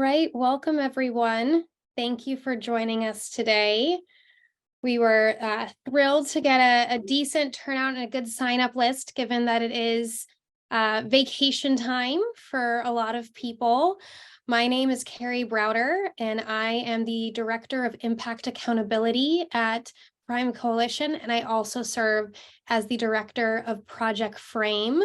right, welcome everyone. Thank you for joining us today. We were thrilled to get a decent turnout and a good sign-up list, given that it is vacation time for a lot of people. My name is Carrie Browder, and I am the Director of Impact Accountability at Prime Coalition, and I also serve as the Director of Project Frame.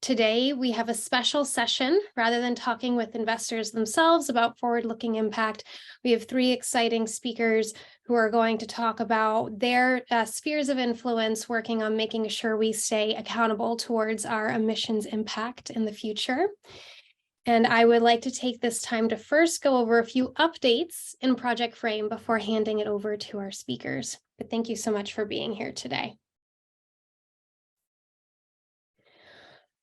Today, we have a special session. Rather than talking with investors themselves about forward-looking impact, we have three exciting speakers who are going to talk about their spheres of influence, working on making sure we stay accountable towards our emissions impact in the future. And I would like to take this time to first go over a few updates in Project Frame before handing it over to our speakers. But thank you so much for being here today.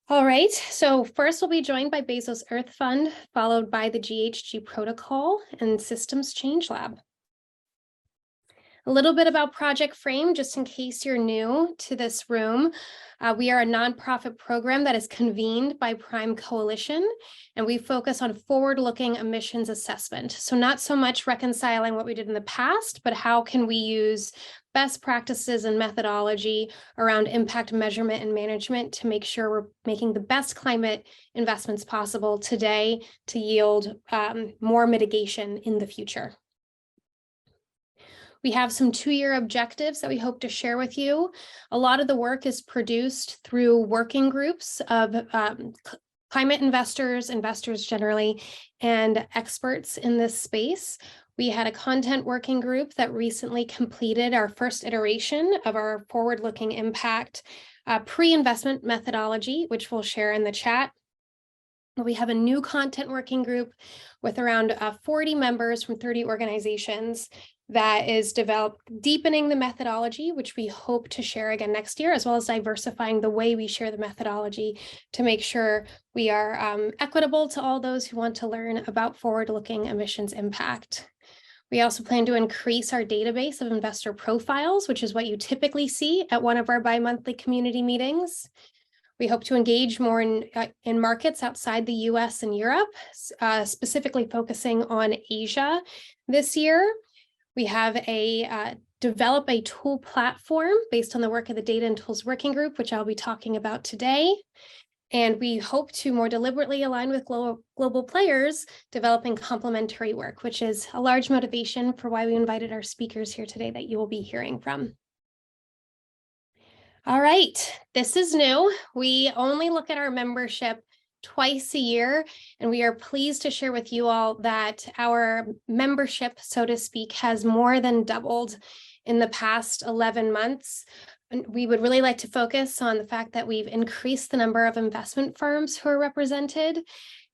All right, so first we'll be joined by Bezos Earth Fund, followed by the GHG Protocol and Systems Change Lab. A little bit about Project Frame, just in case you're new to this room. We are a nonprofit program that is convened by Prime Coalition, and we focus on forward-looking emissions assessment. So not so much reconciling what we did in the past, but how can we use best practices and methodology around impact measurement and management to make sure we're making the best climate investments possible today to yield more mitigation in the future. We have some two-year objectives that we hope to share with you. A lot of the work is produced through working groups of climate investors generally, and experts in this space. We had a content working group that recently completed our first iteration of our forward-looking impact pre-investment methodology, which we'll share in the chat. We have a new content working group with around 40 members from 30 organizations that is deepening the methodology, which we hope to share again next year, as well as diversifying the way we share the methodology to make sure we are equitable to all those who want to learn about forward-looking emissions impact. We also plan to increase our database of investor profiles, which is what you typically see at one of our bi-monthly community meetings. We hope to engage more in markets outside the US and Europe, specifically focusing on Asia this year. We have develop a tool platform based on the work of the Data and Tools Working Group, which I'll be talking about today. And we hope to more deliberately align with global players developing complementary work, which is a large motivation for why we invited our speakers here today that you will be hearing from. All right, this is new. We only look at our membership twice a year, and we are pleased to share with you all that our membership, so to speak, has more than doubled in the past 11 months. And we would really like to focus on the fact that we've increased the number of investment firms who are represented,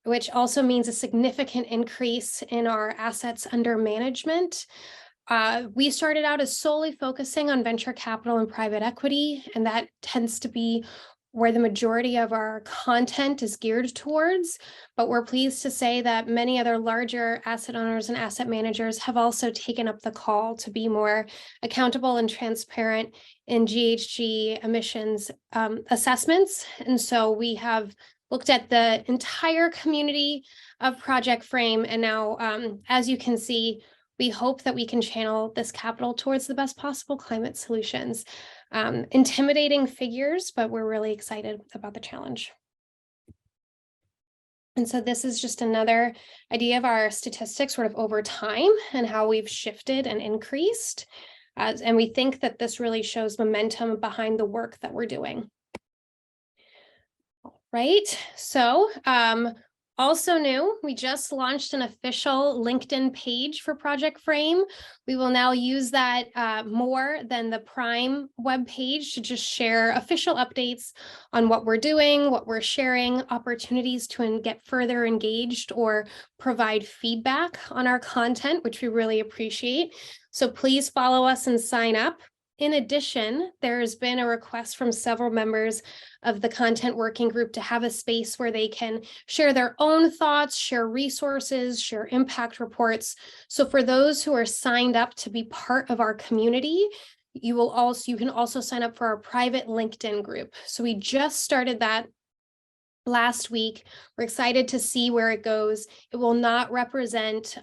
which also means a significant increase in our assets under management. We started out as solely focusing on venture capital and private equity, and that tends to be where the majority of our content is geared towards, but we're pleased to say that many other larger asset owners and asset managers have also taken up the call to be more accountable and transparent in GHG emissions assessments. And so we have looked at the entire community of Project Frame, and now, as you can see, we hope that we can channel this capital towards the best possible climate solutions. Intimidating figures, but we're really excited about the challenge. And so this is just another idea of our statistics sort of over time and how we've shifted and increased. And we think that this really shows momentum behind the work that we're doing. All right, so also new, we just launched an official LinkedIn page for Project Frame. We will now use that more than the Prime webpage to just share official updates on what we're doing, what we're sharing, opportunities to get further engaged or provide feedback on our content, which we really appreciate. So please follow us and sign up. In addition, there has been a request from several members of the content working group to have a space where they can share their own thoughts, share resources, share impact reports. So for those who are signed up to be part of our community, you can also sign up for our private LinkedIn group. So we just started that last week. We're excited to see where it goes. It will not represent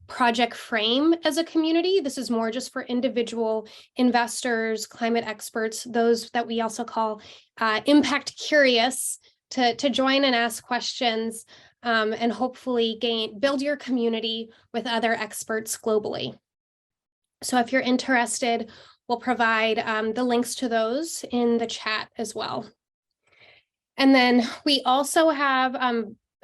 Project Frame as a community. This is more just for individual investors, climate experts, those that we also call impact curious, to join and ask questions and hopefully build your community with other experts globally. So if you're interested, we'll provide the links to those in the chat as well. And then we also have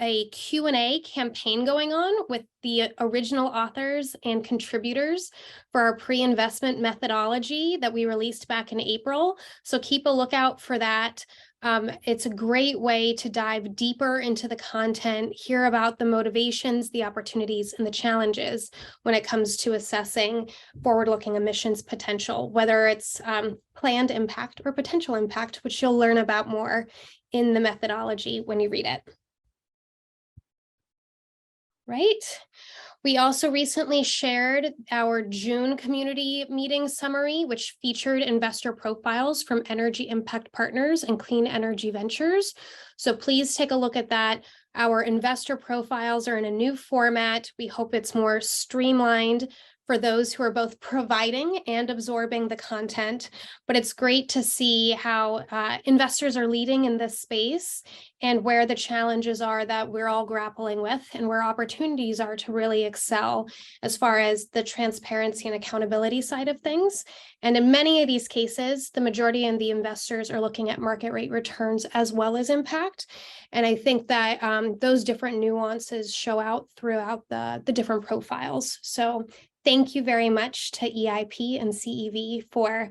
a Q&A campaign going on with the original authors and contributors for our pre-investment methodology that we released back in April. So keep a lookout for that. It's a great way to dive deeper into the content, hear about the motivations, the opportunities, and the challenges when it comes to assessing forward-looking emissions potential, whether it's planned impact or potential impact, which you'll learn about more in the methodology when you read it. Right. We also recently shared our June community meeting summary, which featured investor profiles from Energy Impact Partners and Clean Energy Ventures. So please take a look at that. Our investor profiles are in a new format. We hope it's more streamlined for those who are both providing and absorbing the content. But it's great to see how investors are leading in this space and where the challenges are that we're all grappling with and where opportunities are to really excel as far as the transparency and accountability side of things. And in many of these cases, the majority of the investors are looking at market rate returns as well as impact. And I think that those different nuances show out throughout the different profiles. So thank you very much to EIP and CEV for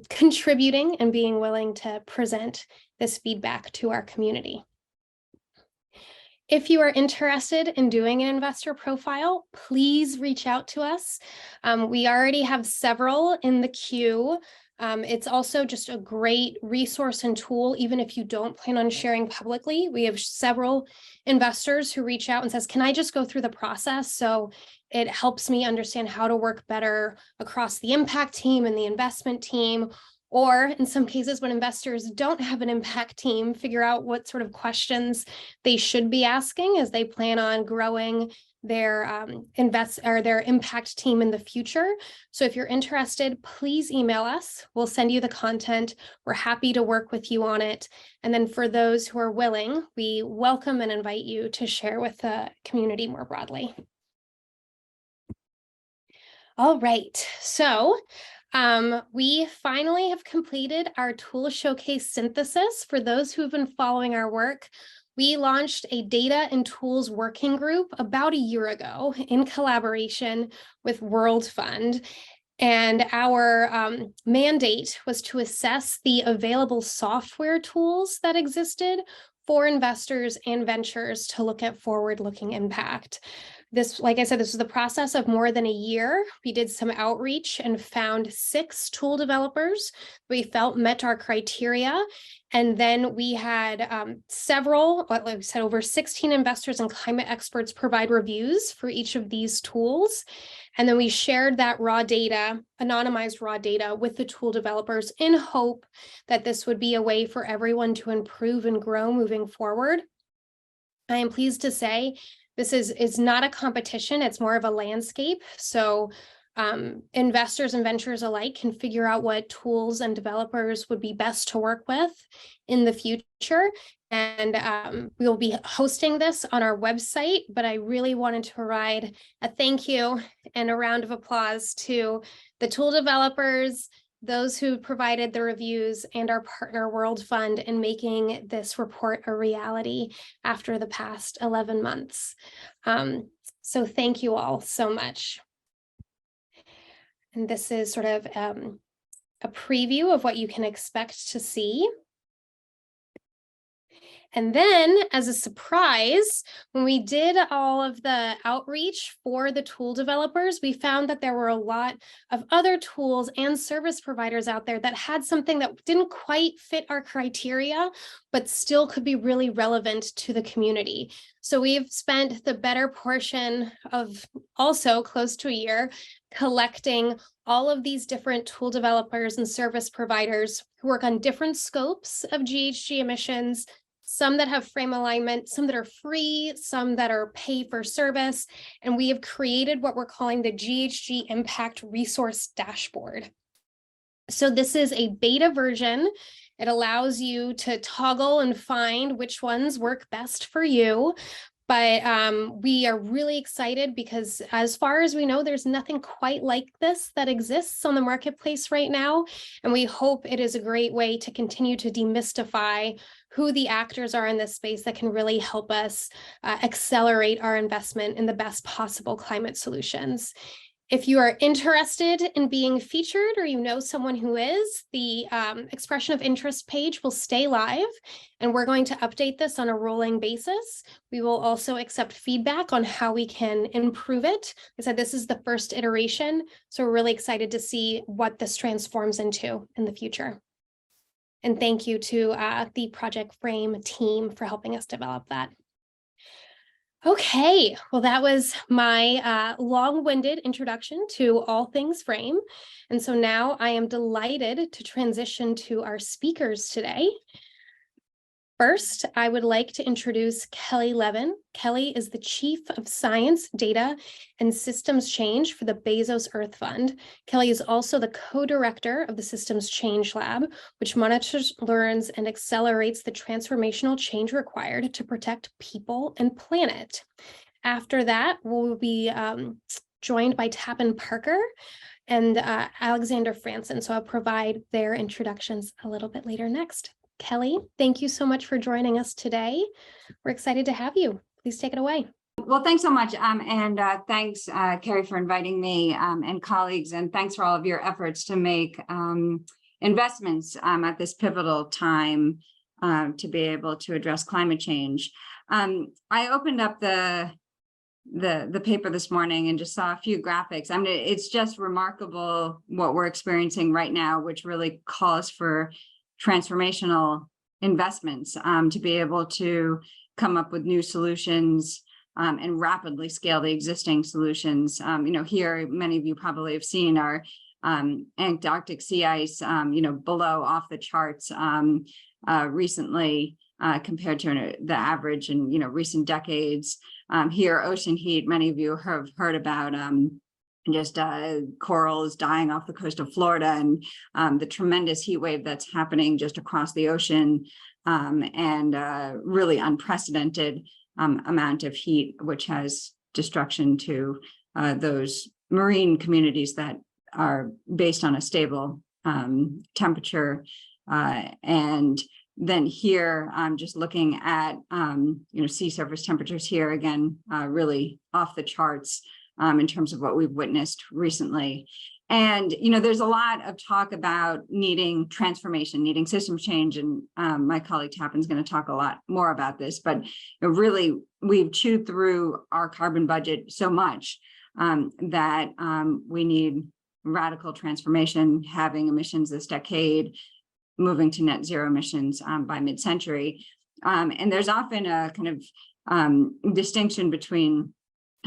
contributing and being willing to present this feedback to our community. If you are interested in doing an investor profile, please reach out to us. We already have several in the queue. It's also just a great resource and tool, even if you don't plan on sharing publicly. We have several investors who reach out and says, can I just go through the process? So it helps me understand how to work better across the impact team and the investment team. Or in some cases, when investors don't have an impact team, figure out what sort of questions they should be asking as they plan on growing their their impact team in the future. So if you're interested, please email us. We'll send you the content. We're happy to work with you on it. And then for those who are willing, we welcome and invite you to share with the community more broadly. All right, so we finally have completed our tool showcase synthesis. For those who have been following our work, we launched a data and tools working group about a year ago in collaboration with World Fund. And our mandate was to assess the available software tools that existed for investors and ventures to look at forward-looking impact. This, like I said, this was the process of more than a year. We did some outreach and found 6 tool developers we felt met our criteria. And then we had several, like I said, over 16 investors and climate experts provide reviews for each of these tools. And then we shared that raw data, anonymized raw data, with the tool developers in hope that this would be a way for everyone to improve and grow moving forward. I am pleased to say this is not a competition, it's more of a landscape. So investors and ventures alike can figure out what tools and developers would be best to work with in the future. And we will be hosting this on our website, but I really wanted to provide a thank you and a round of applause to the tool developers, those who provided the reviews, and our partner World Fund in making this report a reality after the past 11 months. So thank you all so much. And this is sort of a preview of what you can expect to see. And then, as a surprise, when we did all of the outreach for the tool developers, we found that there were a lot of other tools and service providers out there that had something that didn't quite fit our criteria, but still could be really relevant to the community. So we've spent the better portion of also close to a year collecting all of these different tool developers and service providers who work on different scopes of GHG emissions, some that have frame alignment, some that are free, some that are pay for service. And we have created what we're calling the GHG Impact Resource Dashboard. So this is a beta version. It allows you to toggle and find which ones work best for you. But we are really excited because as far as we know, there's nothing quite like this that exists on the marketplace right now. And we hope it is a great way to continue to demystify who the actors are in this space that can really help us accelerate our investment in the best possible climate solutions. If you are interested in being featured or you know someone who is, the expression of interest page will stay live, and we're going to update this on a rolling basis. We will also accept feedback on how we can improve it. Like I said, this is the first iteration, so we're really excited to see what this transforms into in the future. And thank you to the Project Frame team for helping us develop that. Okay, well, that was my long-winded introduction to all things frame. And so now I am delighted to transition to our speakers today. First, I would like to introduce Kelly Levin. Kelly is the Chief of Science, Data, and Systems Change for the Bezos Earth Fund. Kelly is also the co-director of the Systems Change Lab, which monitors, learns, and accelerates the transformational change required to protect people and planet. After that, we'll be joined by Tappan Parker and Alexander Franson. So I'll provide their introductions a little bit later next. Kelly, thank you so much for joining us today. We're excited to have you. Please take it away. Well, thanks so much. Thanks, Carrie, for inviting me and colleagues, and thanks for all of your efforts to make investments at this pivotal time to be able to address climate change. I opened up the paper this morning and just saw a few graphics. I mean, it's just remarkable what we're experiencing right now, which really calls for transformational investments to be able to come up with new solutions and rapidly scale the existing solutions. Here, many of you probably have seen our Antarctic sea ice, below off the charts recently compared to the average in, recent decades. Here, ocean heat, many of you have heard about corals dying off the coast of Florida and the tremendous heat wave that's happening just across the ocean and really unprecedented amount of heat, which has destruction to those marine communities that are based on a stable temperature. And then here, I'm just looking at, sea surface temperatures here, again, really off the charts. In terms of what we've witnessed recently. And, there's a lot of talk about needing transformation, needing system change. And my colleague Tappan's going to talk a lot more about this, but really we've chewed through our carbon budget so much that we need radical transformation, having emissions this decade, moving to net zero emissions by mid-century. And there's often a kind of distinction between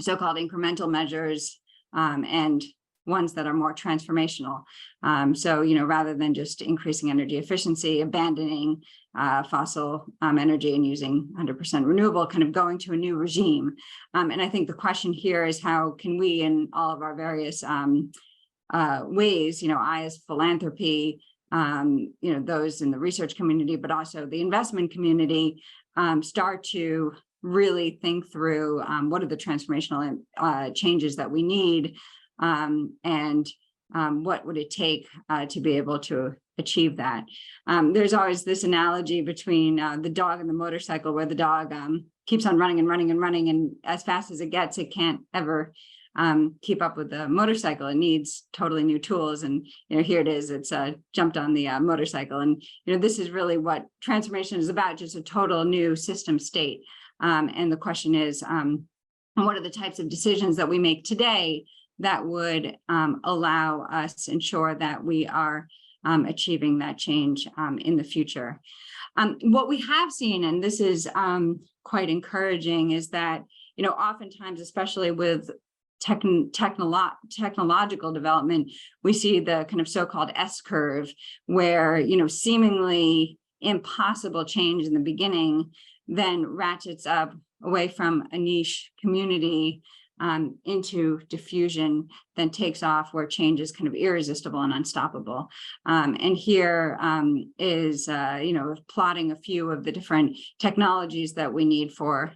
so-called incremental measures and ones that are more transformational. Rather than just increasing energy efficiency, abandoning fossil energy and using 100% renewable, kind of going to a new regime. And I think the question here is how can we, in all of our various ways, I as philanthropy, those in the research community, but also the investment community, start to really think through what are the transformational changes that we need and what would it take to be able to achieve that. There's always this analogy between the dog and the motorcycle, where the dog keeps on running and running and running, and as fast as it gets, it can't ever keep up with the motorcycle. It needs totally new tools. And here it is, it's jumped on the motorcycle. And this is really what transformation is about, just a total new system state. And the question is, what are the types of decisions that we make today that would allow us to ensure that we are achieving that change in the future? What we have seen, and this is quite encouraging, is that, oftentimes, especially with technological development, we see the kind of so-called S curve where, seemingly, impossible change in the beginning then ratchets up away from a niche community into diffusion, then takes off where change is kind of irresistible and unstoppable. And here is, plotting a few of the different technologies that we need for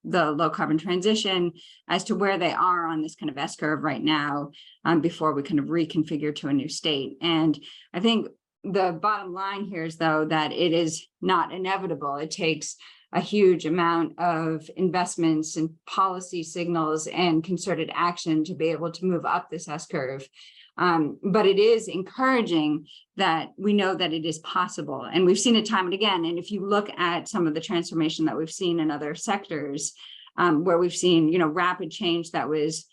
the low carbon transition as to where they are on this kind of S-curve right now before we kind of reconfigure to a new state. And I think the bottom line here is, though, that it is not inevitable. It takes a huge amount of investments and policy signals and concerted action to be able to move up this S-curve. But it is encouraging that we know that it is possible. And we've seen it time and again. And if you look at some of the transformation that we've seen in other sectors, where we've seen, rapid change that was,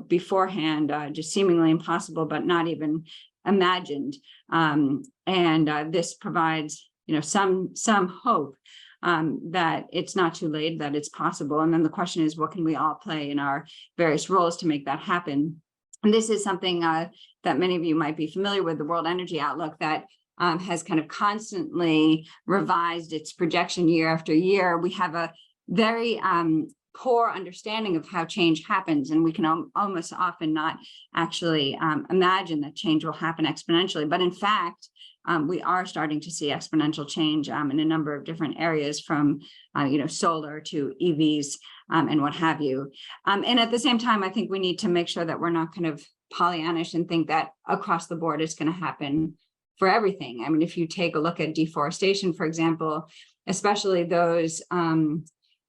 beforehand just seemingly impossible, but not even imagined. This provides, some hope that it's not too late, that it's possible. And then the question is, what can we all play in our various roles to make that happen? And this is something that many of you might be familiar with, the World Energy Outlook, that has kind of constantly revised its projection year after year. We have a very poor understanding of how change happens, and we can almost often not actually imagine that change will happen exponentially. But in fact, we are starting to see exponential change in a number of different areas, from solar to EVs and what have you. And at the same time, I think we need to make sure that we're not kind of Pollyannish and think that across the board it's going to happen for everything. I mean, if you take a look at deforestation, for example, especially those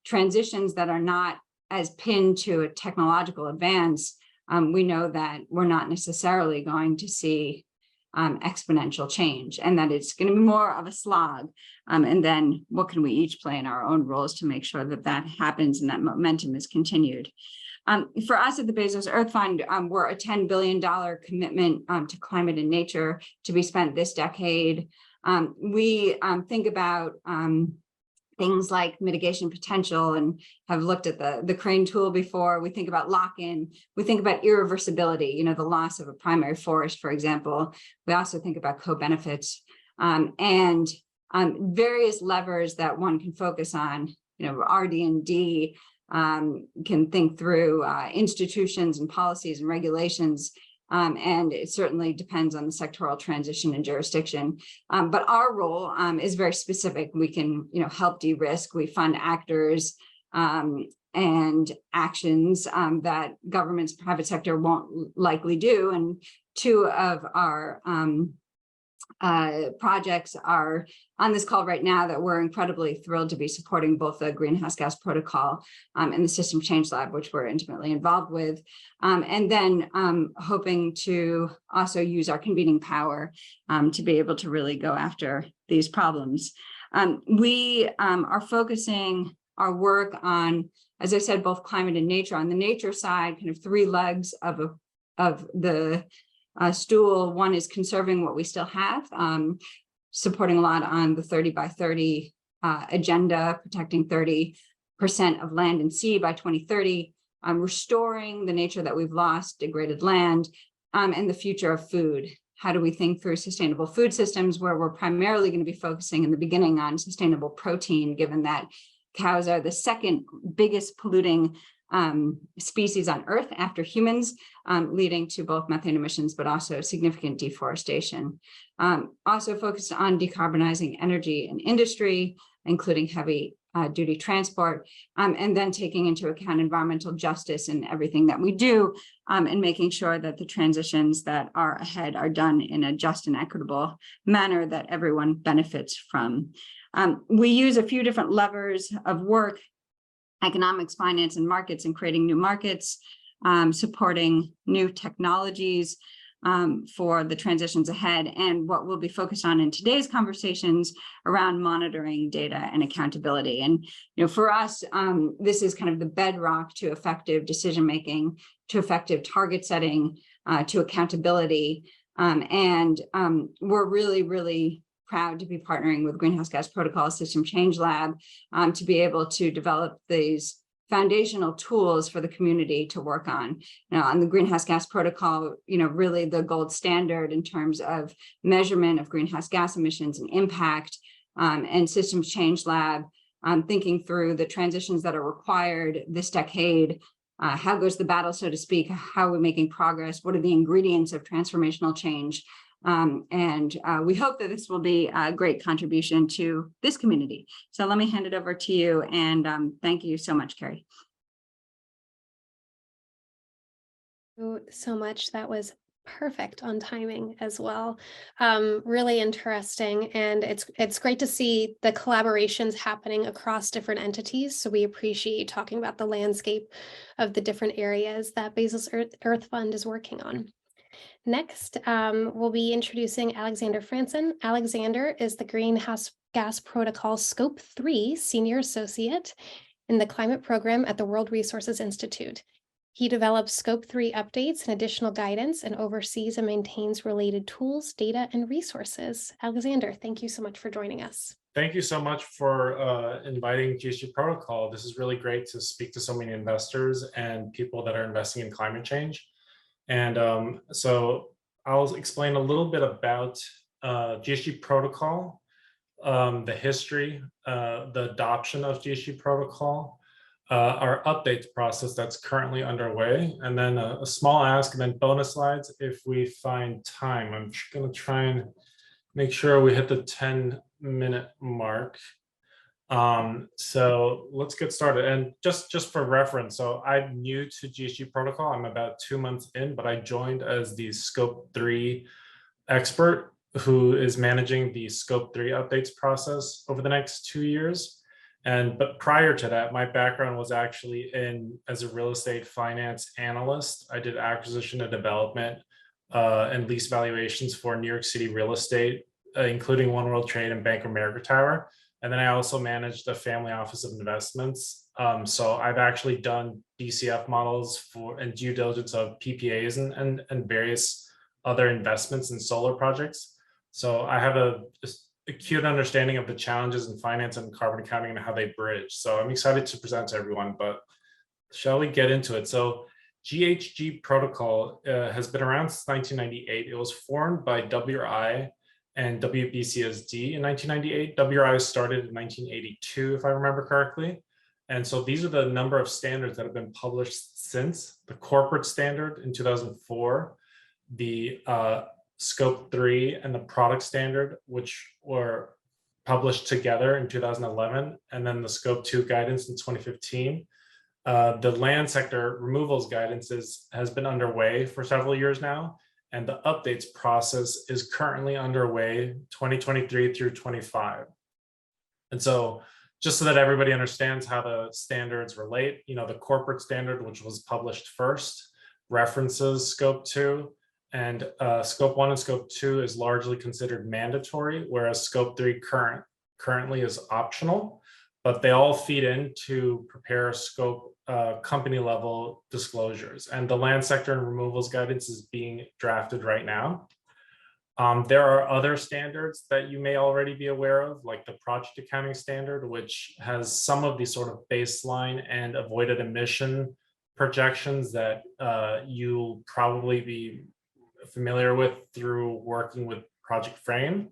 transitions that are not as pinned to a technological advance, we know that we're not necessarily going to see exponential change, and that it's going to be more of a slog. And then what can we each play in our own roles to make sure that that happens and that momentum is continued? For us at the Bezos Earth Fund, we're a $10 billion commitment to climate and nature to be spent this decade. We think about things like mitigation potential, and have looked at the crane tool before. We think about lock-in. We think about irreversibility, the loss of a primary forest, for example. We also think about co-benefits and various levers that one can focus on. RD&D can think through institutions and policies and regulations. And it certainly depends on the sectoral transition and jurisdiction. But our role is very specific. We can, help de-risk. We fund actors and actions that governments, private sector won't likely do. And two of our projects are on this call right now that we're incredibly thrilled to be supporting, both the Greenhouse Gas Protocol and the System Change Lab, which we're intimately involved with, and then hoping to also use our convening power to be able to really go after these problems. We are focusing our work on, as I said, both climate and nature. On the nature side, kind of three legs of the stool. One is conserving what we still have, supporting a lot on the 30 by 30 agenda, protecting 30% of land and sea by 2030, restoring the nature that we've lost, degraded land, and the future of food. How do we think through sustainable food systems, where we're primarily going to be focusing in the beginning on sustainable protein, given that cows are the second biggest polluting species on Earth after humans, leading to both methane emissions, but also significant deforestation. Also focused on decarbonizing energy and industry, including heavy duty transport, and then taking into account environmental justice in everything that we do, and making sure that the transitions that are ahead are done in a just and equitable manner that everyone benefits from. We use a few different levers of work: economics, finance, and markets, and creating new markets, supporting new technologies for the transitions ahead, and what we'll be focused on in today's conversations around monitoring data and accountability. And for us, this is kind of the bedrock to effective decision-making, to effective target setting, to accountability. We're really, really proud to be partnering with Greenhouse Gas Protocol System Change Lab to be able to develop these foundational tools for the community to work on. On the Greenhouse Gas Protocol, really the gold standard in terms of measurement of greenhouse gas emissions and impact, and Systems Change Lab, thinking through the transitions that are required this decade. How goes the battle, so to speak? How are we making progress? What are the ingredients of transformational change? We hope that this will be a great contribution to this community. So let me hand it over to you, and thank you so much, Carrie. So much. That was perfect on timing as well. Really interesting. And it's great to see the collaborations happening across different entities. So we appreciate you talking about the landscape of the different areas that Bezos Earth Fund is working on. Next, we'll be introducing Alexander Franson. Alexander is the Greenhouse Gas Protocol Scope 3 Senior Associate in the Climate Program at the World Resources Institute. He develops Scope 3 updates and additional guidance and oversees and maintains related tools, data, and resources. Alexander, thank you so much for joining us. Thank you so much for inviting GHG Protocol. This is really great to speak to so many investors and people that are investing in climate change. And so I'll explain a little bit about GHG Protocol, the history, the adoption of GHG Protocol, our updates process that's currently underway, and then a small ask, and then bonus slides if we find time. I'm going to try and make sure we hit the 10-minute mark. So let's get started. And just for reference, so I'm new to GHG Protocol. I'm about 2 months in, but I joined as the Scope 3 expert who is managing the Scope 3 updates process over the next 2 years. But prior to that, my background was actually as a real estate finance analyst. I did acquisition and development and lease valuations for New York City real estate, including One World Trade and Bank of America Tower. And then I also managed the Family Office of Investments. So I've actually done DCF models and due diligence of PPAs and various other investments in solar projects. So I have a acute understanding of the challenges in finance and carbon accounting and how they bridge. So I'm excited to present to everyone, but shall we get into it? So GHG Protocol has been around since 1998. It was formed by WRI and WBCSD in 1998. WRI started in 1982, if I remember correctly. And so these are the number of standards that have been published since: the corporate standard in 2004, the Scope 3 and the product standard, which were published together in 2011, and then the Scope 2 guidance in 2015. The land sector removals guidance has been underway for several years now, and the updates process is currently underway 2023 through 25. And so just so that everybody understands how the standards relate, the corporate standard, which was published first, references Scope 2, and Scope 1 and Scope 2 is largely considered mandatory, whereas Scope 3 currently is optional, but they all feed in to prepare scope company level disclosures. And the land sector and removals guidance is being drafted right now. There are other standards that you may already be aware of, like the project accounting standard, which has some of these sort of baseline and avoided emission projections that you'll probably be familiar with through working with Project Frame.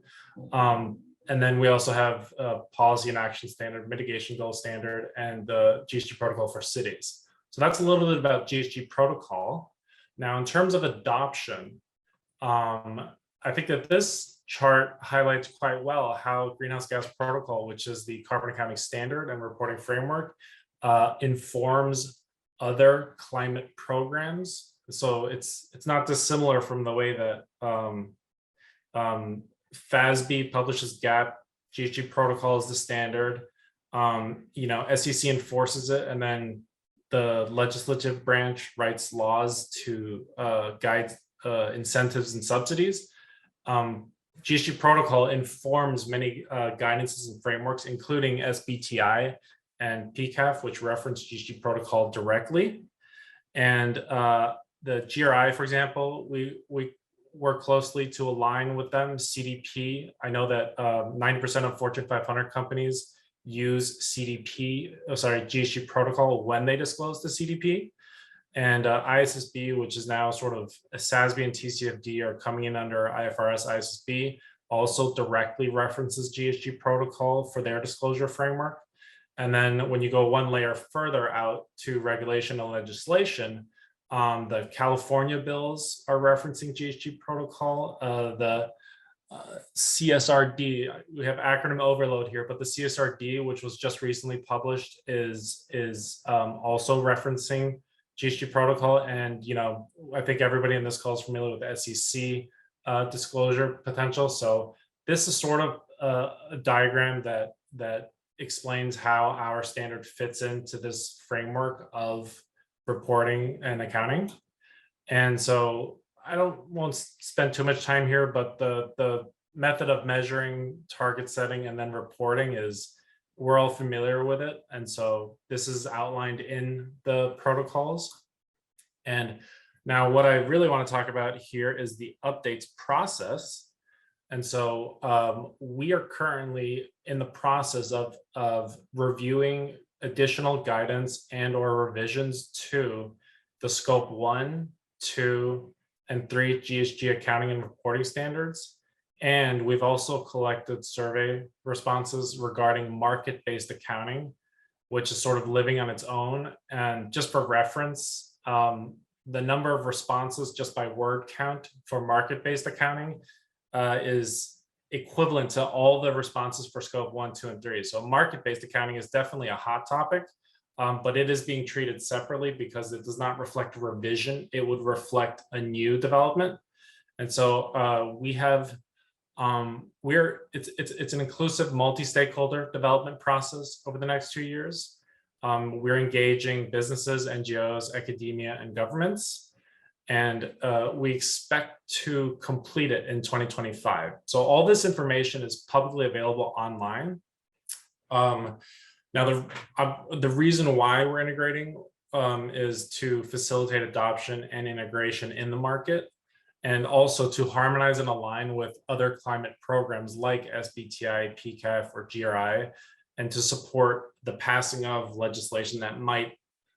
And then we also have policy and action standard, mitigation goal standard, and the GHG protocol for cities. So that's a little bit about GHG protocol. Now, in terms of adoption, I think that this chart highlights quite well how Greenhouse Gas Protocol, which is the carbon accounting standard and reporting framework, informs other climate programs. So it's not dissimilar from the way that FASB publishes GAP. GHG protocol is the standard. SEC enforces it, and then the legislative branch writes laws to guide incentives and subsidies. GHG protocol informs many guidances and frameworks, including SBTI and PCAF, which reference GHG protocol directly. And the GRI, for example, we work closely to align with them. CDP, I know that 90% of Fortune 500 companies use GHG protocol when they disclose the CDP. And ISSB, which is now sort of SASB and TCFD, are coming in under IFRS ISSB. also directly references GHG protocol for their disclosure framework. And then when you go one layer further out to regulation and legislation, the California bills are referencing GHG protocol. The CSRD, we have acronym overload here, but the CSRD, which was just recently published, is also referencing GHG protocol. And I think everybody in this call is familiar with the SEC disclosure potential. So this is sort of a diagram that explains how our standard fits into this framework of reporting and accounting. And so I won't spend too much time here, but the method of measuring, target setting, and then reporting we're all familiar with it. And so this is outlined in the protocols. And now what I really want to talk about here is the updates process. And so we are currently in the process of reviewing additional guidance and or revisions to the scope 1, 2, and 3 GHG accounting and reporting standards. And we've also collected survey responses regarding market-based accounting, which is sort of living on its own. And just for reference, the number of responses just by word count for market-based accounting is equivalent to all the responses for scope 1, 2, and 3. So market-based accounting is definitely a hot topic, but it is being treated separately because it does not reflect a revision. It would reflect a new development. And so we have, it's an inclusive multi-stakeholder development process over the next 2 years. We're engaging businesses, NGOs, academia, and governments. And we expect to complete it in 2025. So all this information is publicly available online. Now, the reason why we're integrating is to facilitate adoption and integration in the market, and also to harmonize and align with other climate programs like SBTI, PCAF, or GRI, and to support the passing of legislation that might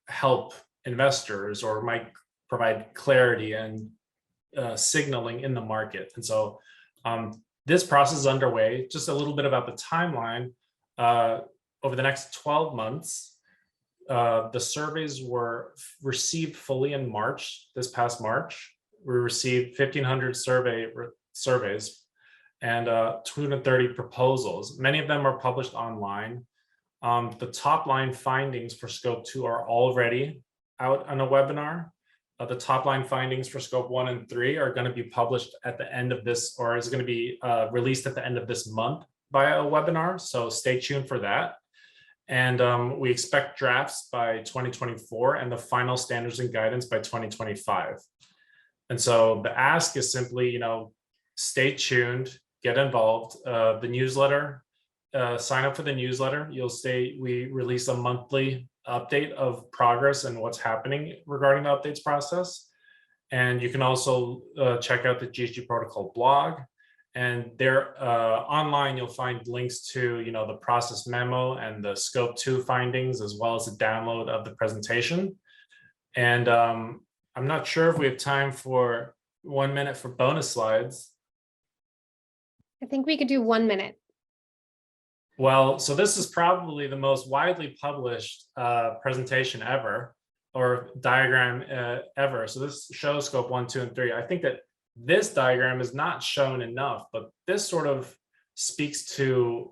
help investors or might provide clarity and signaling in the market. And so this process is underway. Just a little bit about the timeline. Over the next 12 months, the surveys were received fully in March, this past March. We received 1,500 surveys and 230 proposals. Many of them are published online. The top line findings for scope 2 are already out on a webinar. The top line findings for scope 1 and 3 are going to be published at the end of this, or is going to be released at the end of this month via a webinar. So stay tuned for that. And we expect drafts by 2024 and the final standards and guidance by 2025. And so the ask is simply, stay tuned, get involved. The newsletter, sign up for the newsletter. We release a monthly update of progress and what's happening regarding the updates process. And you can also check out the GHG protocol blog. And there online, you'll find links to the process memo and the scope 2 findings, as well as a download of the presentation. And I'm not sure if we have time for 1 minute for bonus slides. I think we could do 1 minute. Well, so this is probably the most widely published presentation ever, or diagram ever. So this shows scope 1, 2, and 3. I think that this diagram is not shown enough, but this sort of speaks to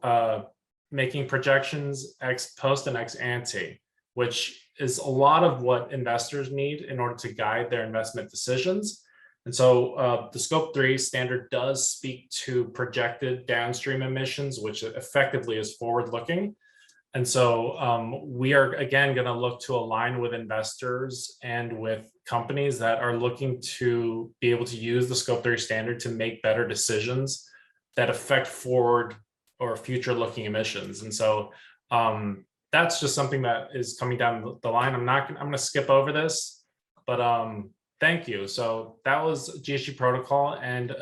making projections ex post and ex ante, which is a lot of what investors need in order to guide their investment decisions. And so the scope 3 standard does speak to projected downstream emissions, which effectively is forward looking. And so we are, again, going to look to align with investors and with companies that are looking to be able to use the scope 3 standard to make better decisions that affect forward or future looking emissions. And so that's just something that is coming down the line. I'm going to skip over this, but thank you. So that was GHG protocol. And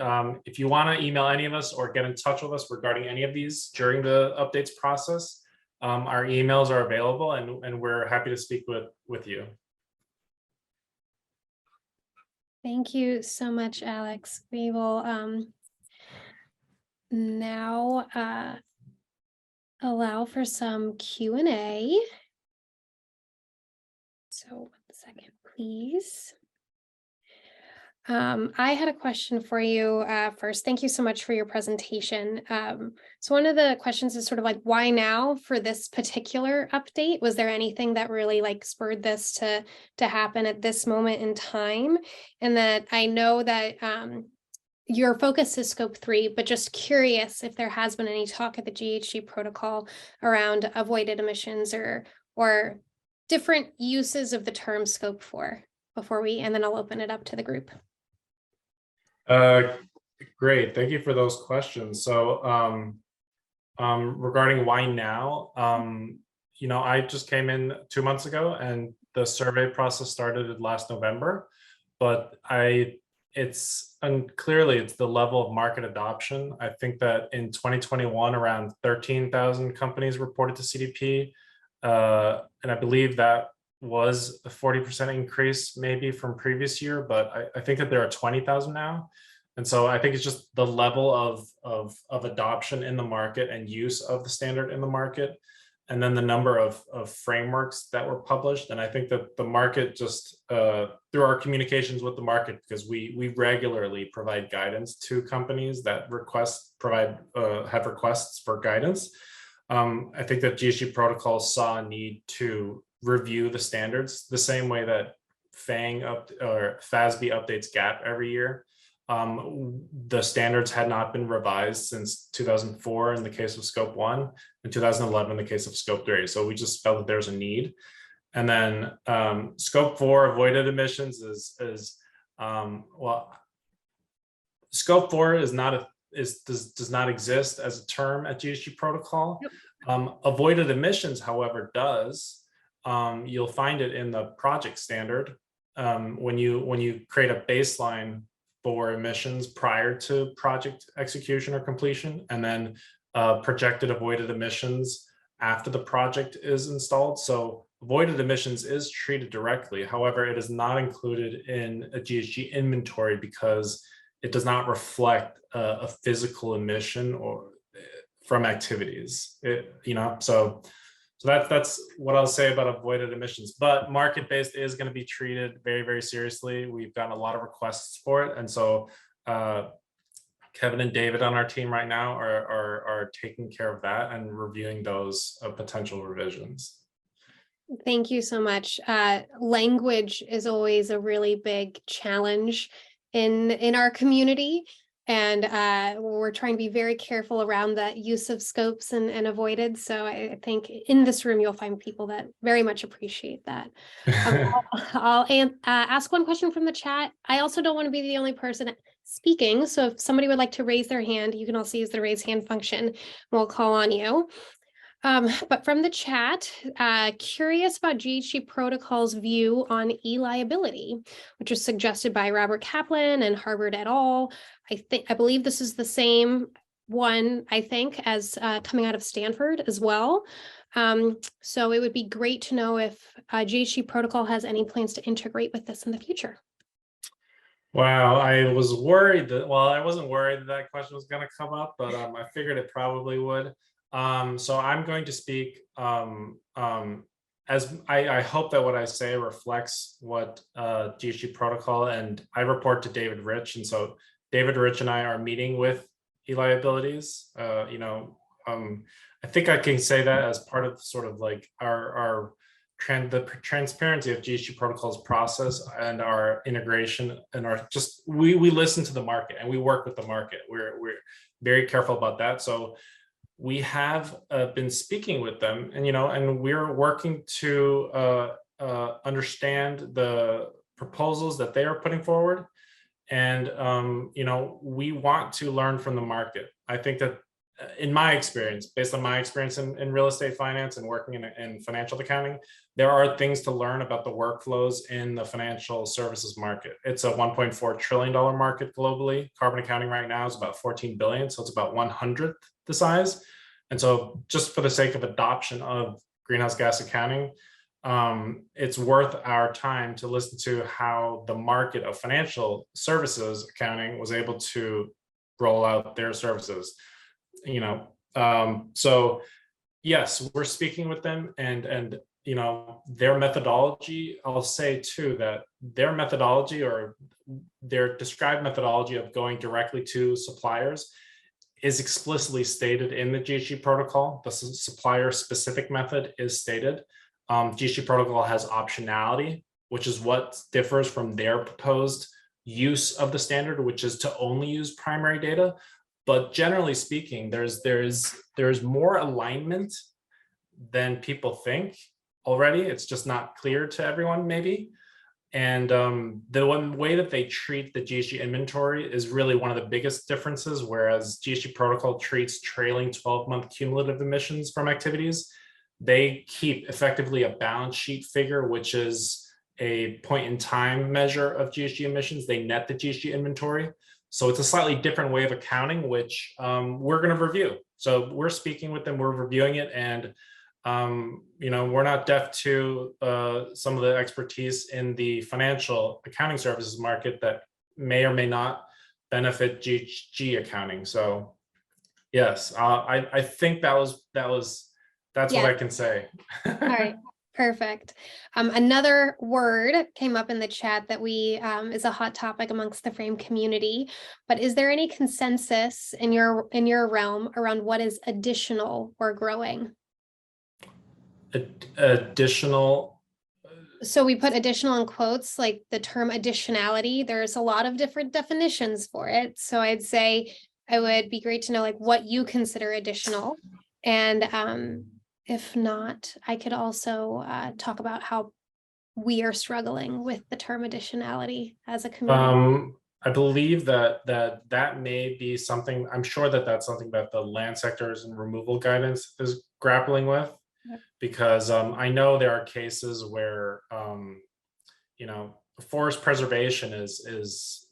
if you want to email any of us or get in touch with us regarding any of these during the updates process, our emails are available, and we're happy to speak with you. Thank you so much, Alex. We will now allow for some Q&A. So 1 second, please. I had a question for you first. Thank you so much for your presentation. So one of the questions is sort of like, why now for this particular update? Was there anything that really like spurred this to happen at this moment in time? And that I know that your focus is scope 3, but just curious if there has been any talk at the GHG protocol around avoided emissions or different uses of the term scope 4 before and then I'll open it up to the group. Great, thank you for those questions. So regarding why now, I just came in 2 months ago and the survey process started last November, but clearly it's the level of market adoption. I think that in 2021, around 13,000 companies reported to CDP. And I believe that was a 40% increase maybe from previous year, but I think that there are 20,000 now. And so I think it's just the level of adoption in the market and use of the standard in the market, and then the number of frameworks that were published. And I think that the market just, through our communications with the market, because we regularly provide guidance to companies that have requests for guidance. I think that GHG protocol saw a need to review the standards the same way that FASB updates GAP every year. The standards had not been revised since 2004 in the case of scope 1 and 2011 in the case of scope 3. So we just felt that there's a need. And then scope 4 avoided emissions scope 4 does not exist as a term at GHG protocol. Yep. Avoided emissions, however, does. You'll find it in the project standard when you create a baseline for emissions prior to project execution or completion, and then projected avoided emissions after the project is installed. So avoided emissions is treated directly. However, it is not included in a GHG inventory because it does not reflect a physical emission or from activities. So that's what I'll say about avoided emissions. But market-based is going to be treated very, very seriously. We've gotten a lot of requests for it, and so Kevin and David on our team right now are taking care of that and reviewing those potential revisions. Thank you so much. Language is always a really big challenge in our community. And we're trying to be very careful around that use of scopes and avoided. So I think in this room, you'll find people that very much appreciate that. I'll ask one question from the chat. I also don't want to be the only person speaking. So if somebody would like to raise their hand, you can also use the raise hand function. We'll call on you. But from the chat, curious about GHG protocol's view on e-liability, which was suggested by Robert Kaplan and Harvard et al. I believe this is the same one, I think, as coming out of Stanford as well. So it would be great to know if GHG protocol has any plans to integrate with this in the future. Wow, I was worried that, well, I wasn't worried that question was going to come up, but I figured it probably would. So I'm going to speak as I hope that what I say reflects what GHG protocol, and I report to David Rich, and so David Rich and I are meeting with e-liabilities. I think I can say that as part of sort of like the transparency of GHG protocol's process and our integration and we listen to the market and we work with the market. We're very careful about that. So we have been speaking with them, and we're working to understand the proposals that they are putting forward. And, we want to learn from the market. I think that in my experience, based on my experience in real estate finance and working in financial accounting, there are things to learn about the workflows in the financial services market. It's a $1.4 trillion market globally. Carbon accounting right now is about 14 billion. So it's about 1/100th the size. And so just for the sake of adoption of greenhouse gas accounting, it's worth our time to listen to how the market of financial services accounting was able to roll out their services. you know, so yes, we're speaking with them, and you know, their methodology, I'll say too, that their methodology, or their described methodology of going directly to suppliers, is explicitly stated in the GHG protocol. The supplier specific method is stated. GHG protocol has optionality, which is what differs from their proposed use of the standard, which is to only use primary data. But generally speaking, there's more alignment than people think already. It's just not clear to everyone, maybe. And the one way that they treat the GHG inventory is really one of the biggest differences, whereas GHG protocol treats trailing 12-month cumulative emissions from activities. They keep effectively a balance sheet figure, which is a point in time measure of GHG emissions. They net the GHG inventory. So it's a slightly different way of accounting, which we're going to review. So we're speaking with them, we're reviewing it, and you know, we're not deaf to some of the expertise in the financial accounting services market that may or may not benefit GHG accounting. So yes, I think that's what I can say. All right. Perfect. Another word came up in the chat that we is a hot topic amongst the frame community, but is there any consensus in your realm around what is additional or growing? Additional. So we put additional in quotes, like the term additionality. There's a lot of different definitions for it. So I'd say it would be great to know like what you consider additional. And if not, I could also talk about how we are struggling with the term additionality as a community. I believe that may be something, I'm sure that's something that the land sectors and removal guidance is grappling with. Yep. Because I know there are cases where you know, forest preservation is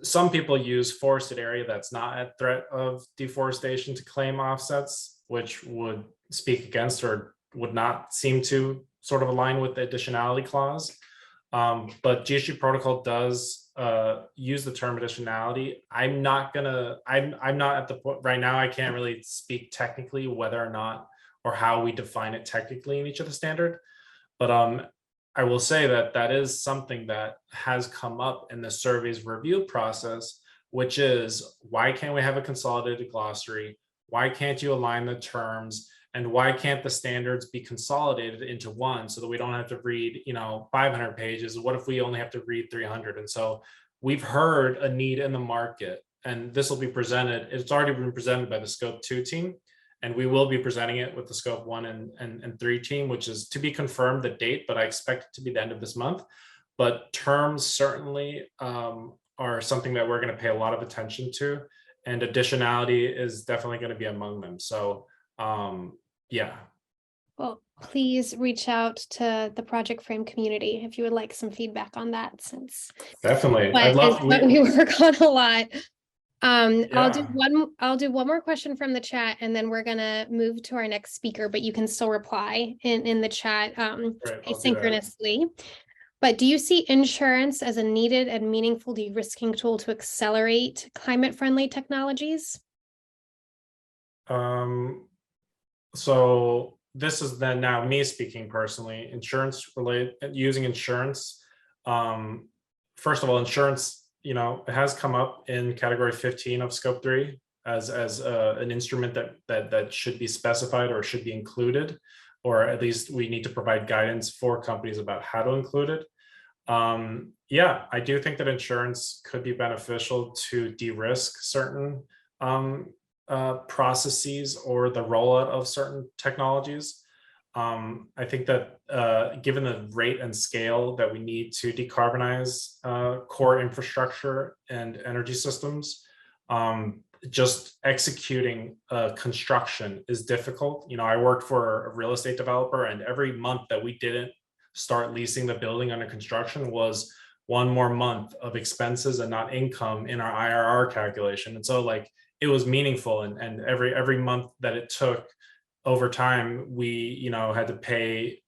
some people use forested area that's not at threat of deforestation to claim offsets, which would speak against or would not seem to sort of align with the additionality clause. But GHG protocol does use the term additionality. I'm not at the point right now, I can't really speak technically whether or not or how we define it technically in each of the standard. But I will say that is something that has come up in the survey's review process, which is, why can't we have a consolidated glossary? Why can't you align the terms? And why can't the standards be consolidated into one so that we don't have to read, you know, 500 pages? What if we only have to read 300? And so we've heard a need in the market, and this will be presented. It's already been presented by the Scope 2 team, and we will be presenting it with the Scope 1 and 3 team, which is to be confirmed the date, but I expect it to be the end of this month. But terms certainly are something that we're going to pay a lot of attention to, and additionality is definitely going to be among them. So yeah. Well, please reach out to the Project Frame community if you would like some feedback on that, since Definitely. what I'd love we work on a lot. Yeah. I'll do one more question from the chat, and then we're gonna move to our next speaker, but you can still reply in the chat Great, I'll do that. asynchronously. But do you see insurance as a needed and meaningful de-risking tool to accelerate climate-friendly technologies? So this is then now me speaking personally. Using insurance. First of all, insurance, you know, it has come up in category 15 of Scope 3 as an instrument that should be specified or should be included, or at least we need to provide guidance for companies about how to include it. Yeah, I do think that insurance could be beneficial to de-risk certain processes or the rollout of certain technologies. I think that given the rate and scale that we need to decarbonize core infrastructure and energy systems, just executing construction is difficult. You know, I worked for a real estate developer, and every month that we didn't start leasing the building under construction was one more month of expenses and not income in our IRR calculation. And so like, it was meaningful, and every month that it took over time, we, you know, had to pay.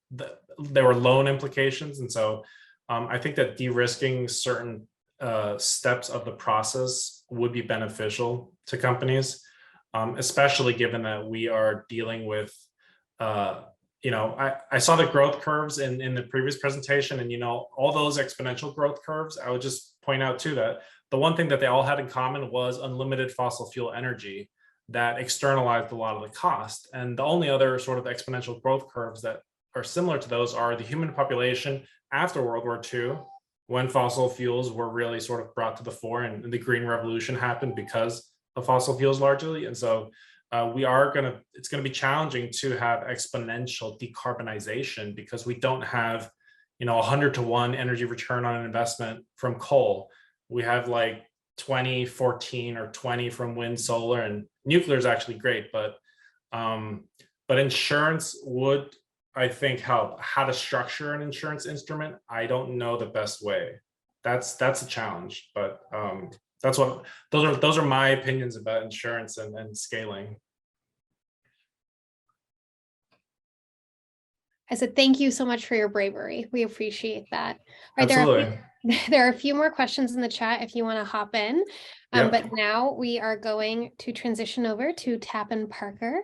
There were loan implications, and so I think that de-risking certain steps of the process would be beneficial to companies, especially given that we are dealing with, I saw the growth curves in the previous presentation, and all those exponential growth curves. I would just point out too that the one thing that they all had in common was unlimited fossil fuel energy that externalized a lot of the cost. And the only other sort of exponential growth curves that are similar to those are the human population after World War II, when fossil fuels were really sort of brought to the fore and the Green Revolution happened because of fossil fuels largely. And so it's going to be challenging to have exponential decarbonization because we don't have, 100-to-1 energy return on an investment from coal. We have like 20, 14 or 20 from wind, solar, and nuclear is actually great, but insurance would, I think, help. How to structure an insurance instrument, I don't know the best way. That's a challenge, but those are my opinions about insurance and scaling. I said, thank you so much for your bravery. We appreciate that. All right, Absolutely. there are a few more questions in the chat if you want to hop in. Yep. But now we are going to transition over to Tappan Parker.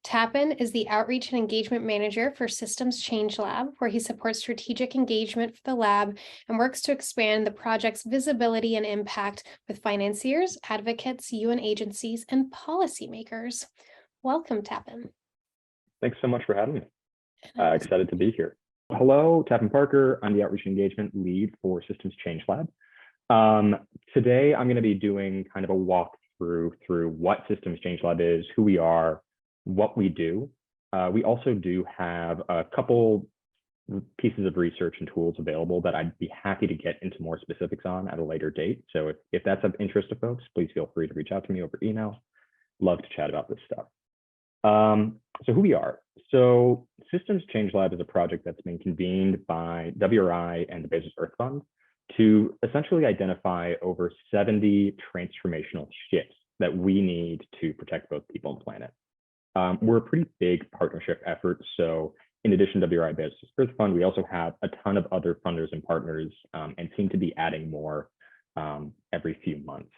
Tappan is the Outreach and Engagement Manager for Systems Change Lab, where he supports strategic engagement for the lab and works to expand the project's visibility and impact with financiers, advocates, UN agencies, and policymakers. Welcome, Tappan. Thanks so much for having me. Excited to be here. Hello, Tappan Parker. I'm the Outreach and Engagement Lead for Systems Change Lab. Today, I'm going to be doing kind of a walkthrough through what Systems Change Lab is, who we are, what we do. We also do have a couple pieces of research and tools available that I'd be happy to get into more specifics on at a later date. So if that's of interest to folks, please feel free to reach out to me over email. Love to chat about this stuff. So who we are. So Systems Change Lab is a project that's been convened by WRI and the Bezos Earth Fund to essentially identify over 70 transformational shifts that we need to protect both people and planet. We're a pretty big partnership effort. So in addition to WRI Bezos Earth Fund, we also have a ton of other funders and partners and seem to be adding more every few months.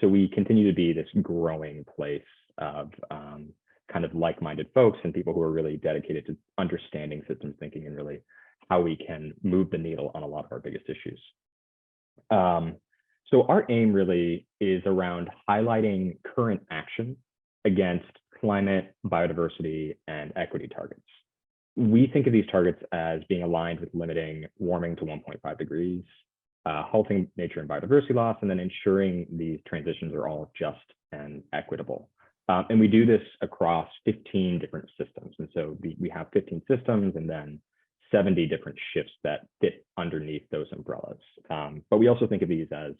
So we continue to be this growing place of kind of like-minded folks and people who are really dedicated to understanding systems thinking and really how we can move the needle on a lot of our biggest issues. So our aim really is around highlighting current action against climate, biodiversity, and equity targets. We think of these targets as being aligned with limiting warming to 1.5 degrees, halting nature and biodiversity loss, and then ensuring these transitions are all just and equitable. And we do this across 15 different systems. And so we have 15 systems and then 70 different shifts that fit underneath those umbrellas. But we also think of these as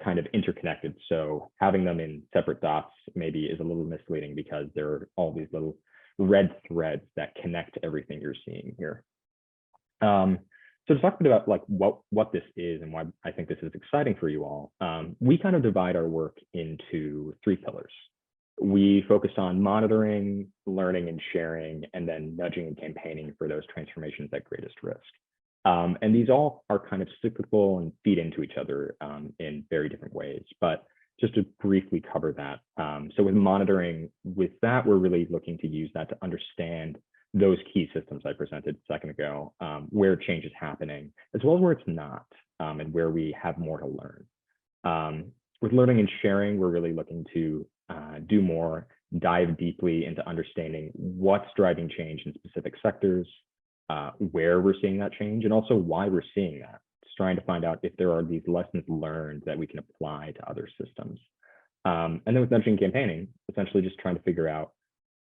kind of interconnected. So having them in separate dots maybe is a little misleading because there are all these little red threads that connect everything you're seeing here. So to talk a bit about like what this is and why I think this is exciting for you all, we kind of divide our work into 3 pillars. We focus on monitoring, learning and sharing, and then nudging and campaigning for those transformations at greatest risk. And these all are kind of cyclical and feed into each other in very different ways. But just to briefly cover that. So with monitoring, with that, we're really looking to use that to understand those key systems I presented a second ago, where change is happening, as well as where it's not, and where we have more to learn. With learning and sharing, we're really looking to do more, dive deeply into understanding what's driving change in specific sectors, where we're seeing that change, and also why we're seeing that. Just trying to find out if there are these lessons learned that we can apply to other systems. And then with nudging campaigning, essentially just trying to figure out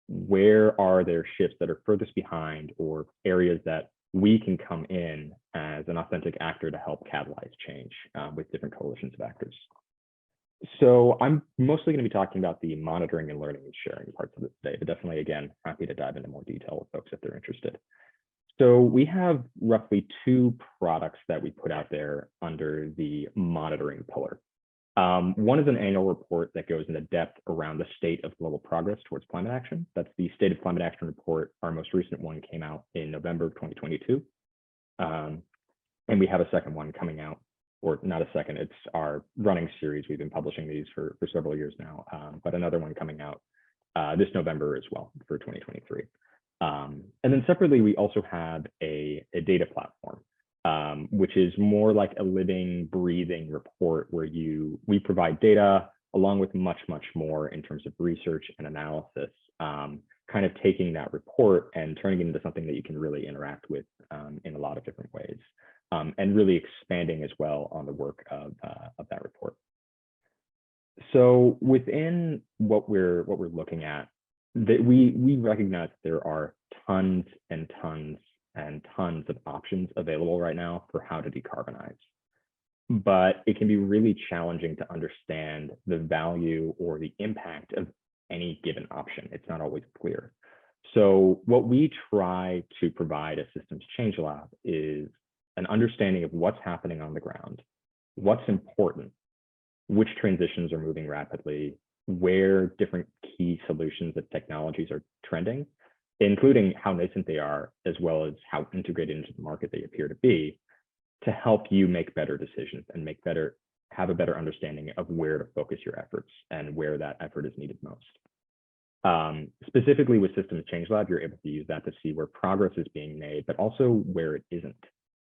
where are there shifts that are furthest behind or areas that we can come in as an authentic actor to help catalyze change with different coalitions of actors. So I'm mostly going to be talking about the monitoring and learning and sharing parts of it today, but definitely, again, happy to dive into more detail with folks if they're interested. So we have roughly 2 products that we put out there under the monitoring pillar. One is an annual report that goes into depth around the state of global progress towards climate action. That's the State of Climate Action Report. Our most recent one came out in November of 2022. And we have a second one coming out or not a second, it's our running series. We've been publishing these for several years now, but another one coming out this November as well for 2023. And then separately, we also have a data platform, which is more like a living, breathing report where we provide data along with much, much more in terms of research and analysis, kind of taking that report and turning it into something that you can really interact with in a lot of different ways, and really expanding as well on the work of that report. So within what we're looking at, that we recognize there are tons and tons and tons of options available right now for how to decarbonize. But it can be really challenging to understand the value or the impact of any given option. It's not always clear. So what we try to provide a systems change lab is an understanding of what's happening on the ground, what's important, which transitions are moving rapidly, where different key solutions and technologies are trending, including how nascent they are, as well as how integrated into the market they appear to be, to help you make better decisions and have a better understanding of where to focus your efforts and where that effort is needed most. Specifically with Systems Change Lab, you're able to use that to see where progress is being made, but also where it isn't.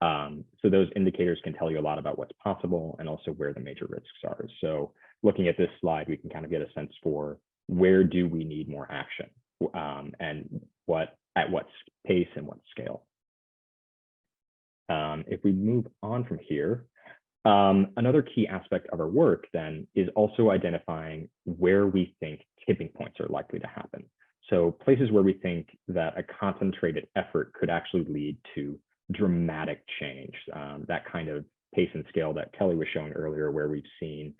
So those indicators can tell you a lot about what's possible and also where the major risks are. So looking at this slide, we can kind of get a sense for where do we need more action, and at what pace and what scale. If we move on from here, another key aspect of our work then is also identifying where we think tipping points are likely to happen. So places where we think that a concentrated effort could actually lead to dramatic change, that kind of pace and scale that Kelly was showing earlier, where we've seen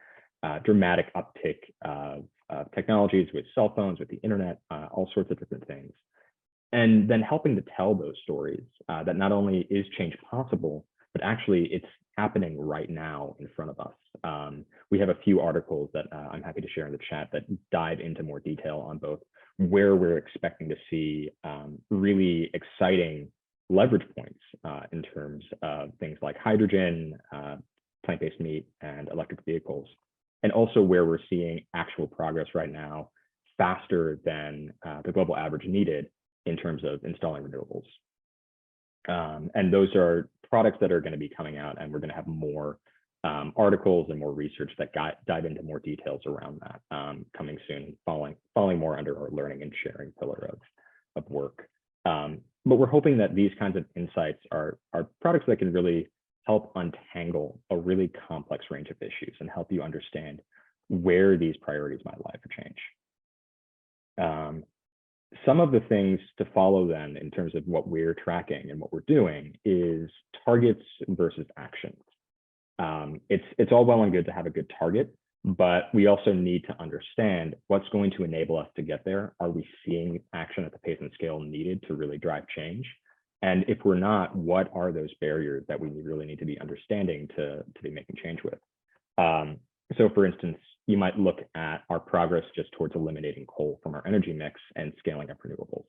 dramatic uptick of technologies with cell phones, with the internet, all sorts of different things. And then helping to tell those stories that not only is change possible, but actually it's happening right now in front of us. We have a few articles that I'm happy to share in the chat that dive into more detail on both where we're expecting to see really exciting leverage points in terms of things like hydrogen, plant-based meat, and electric vehicles, and also where we're seeing actual progress right now faster than the global average needed in terms of installing renewables. And those are products that are going to be coming out, and we're going to have more articles and more research that dive into more details around that coming soon, falling more under our learning and sharing pillar of work. But we're hoping that these kinds of insights are products that can really help untangle a really complex range of issues and help you understand where these priorities might lie for change. Some of the things to follow then in terms of what we're tracking and what we're doing is targets versus actions. It's all well and good to have a good target, but we also need to understand what's going to enable us to get there. Are we seeing action at the pace and scale needed to really drive change? And if we're not, what are those barriers that we really need to be understanding to be making change with? So for instance, you might look at our progress just towards eliminating coal from our energy mix and scaling up renewables.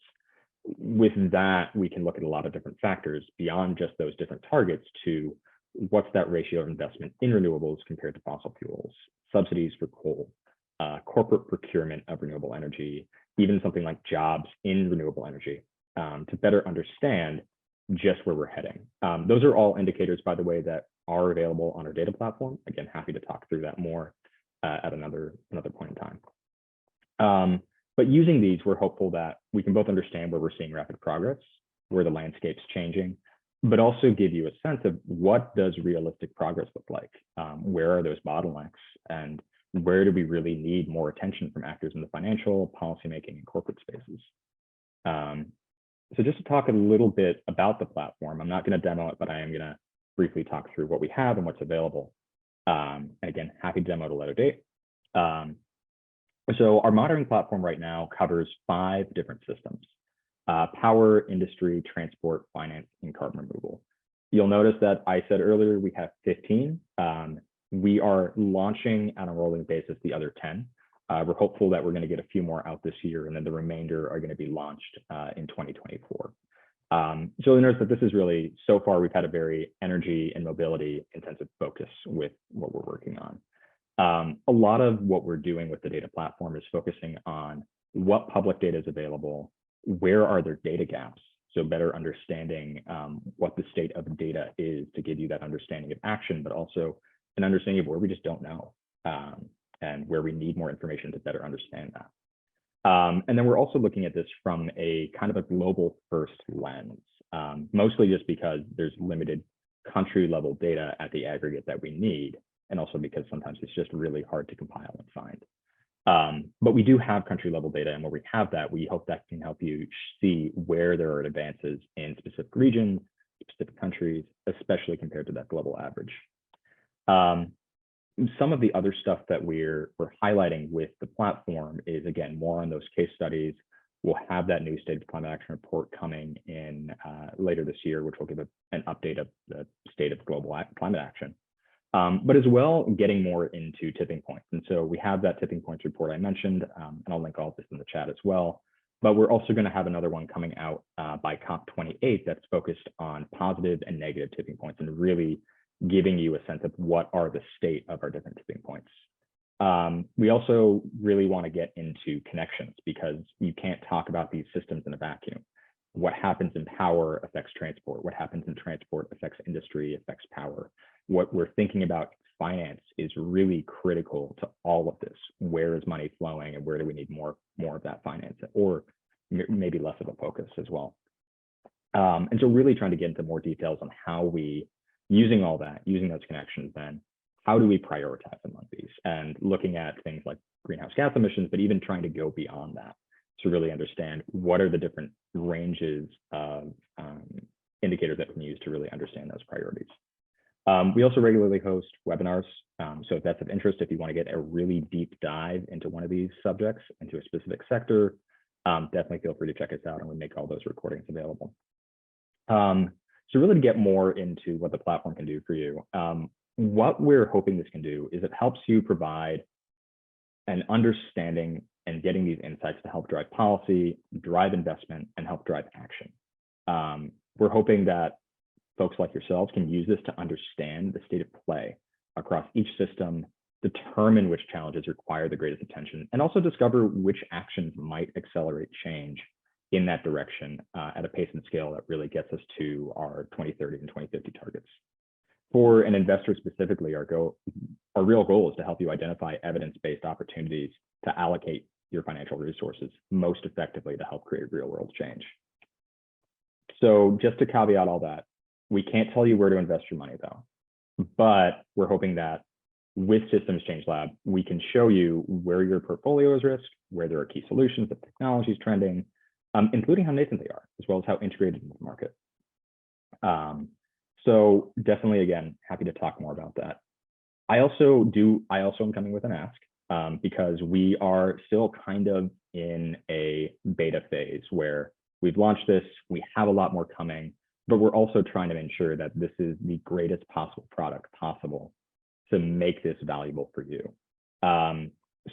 With that, we can look at a lot of different factors beyond just those different targets to what's that ratio of investment in renewables compared to fossil fuels, subsidies for coal, corporate procurement of renewable energy, even something like jobs in renewable energy, to better understand just where we're heading. Those are all indicators, by the way, that are available on our data platform. Again, happy to talk through that more at another point in time. But using these, we're hopeful that we can both understand where we're seeing rapid progress, where the landscape's changing, but also give you a sense of what does realistic progress look like? Where are those bottlenecks? And where do we really need more attention from actors in the financial, policymaking, and corporate spaces? So just to talk a little bit about the platform, I'm not going to demo it, but I am going to briefly talk through what we have and what's available. And again, happy to demo at a later date. So our monitoring platform right now covers 5 different systems: power, industry, transport, finance, and carbon removal. You'll notice that I said earlier we have 15. We are launching on a rolling basis the other 10. We're hopeful that we're going to get a few more out this year, and then the remainder are going to be launched in 2024. So you'll notice that this is really, so far, we've had a very energy and mobility intensive focus with what we're working on. A lot of what we're doing with the data platform is focusing on what public data is available, where are there data gaps, so better understanding what the state of data is to give you that understanding of action, but also an understanding of where we just don't know and where we need more information to better understand that. And then we're also looking at this from a kind of a global first lens, mostly just because there's limited country level data at the aggregate that we need, and also because sometimes it's just really hard to compile and find. But we do have country level data, and where we have that, we hope that can help you see where there are advances in specific regions, specific countries, especially compared to that global average. Some of the other stuff that we're highlighting with the platform is, again, more on those case studies. We'll have that new State of Climate Action report coming in later this year, which will give an update of the state of global climate action. But as well, getting more into tipping points. And so we have that tipping points report I mentioned, and I'll link all of this in the chat as well. But we're also going to have another one coming out by COP28 that's focused on positive and negative tipping points, and really giving you a sense of what are the state of our different tipping points. We also really want to get into connections, because you can't talk about these systems in a vacuum. What happens in power affects transport. What happens in transport affects industry, affects power. What we're thinking about finance is really critical to all of this. Where is money flowing, and where do we need more of that finance, or maybe less of a focus as well. And so really trying to get into more details on how we, using all that, using those connections, then how do we prioritize among these, and looking at things like greenhouse gas emissions, but even trying to go beyond that to really understand what are the different ranges of indicators that we can use to really understand those priorities. We also regularly host webinars. So if that's of interest, if you want to get a really deep dive into one of these subjects, into a specific sector, definitely feel free to check us out, and we make all those recordings available. So really to get more into what the platform can do for you, what we're hoping this can do is it helps you provide an understanding and getting these insights to help drive policy, drive investment, and help drive action. We're hoping that folks like yourselves can use this to understand the state of play across each system, determine which challenges require the greatest attention, and also discover which actions might accelerate change in that direction at a pace and scale that really gets us to our 2030 and 2050 targets. For an investor specifically, our real goal is to help you identify evidence-based opportunities to allocate your financial resources most effectively to help create real-world change. So just to caveat all that, we can't tell you where to invest your money though, but we're hoping that with Systems Change Lab, we can show you where your portfolio is risk, where there are key solutions, the technology is trending, including how nascent they are, as well as how integrated into the market. So definitely, again, happy to talk more about that. I also am coming with an ask, because we are still kind of in a beta phase where we've launched this, we have a lot more coming, but we're also trying to ensure that this is the greatest possible product possible to make this valuable for you.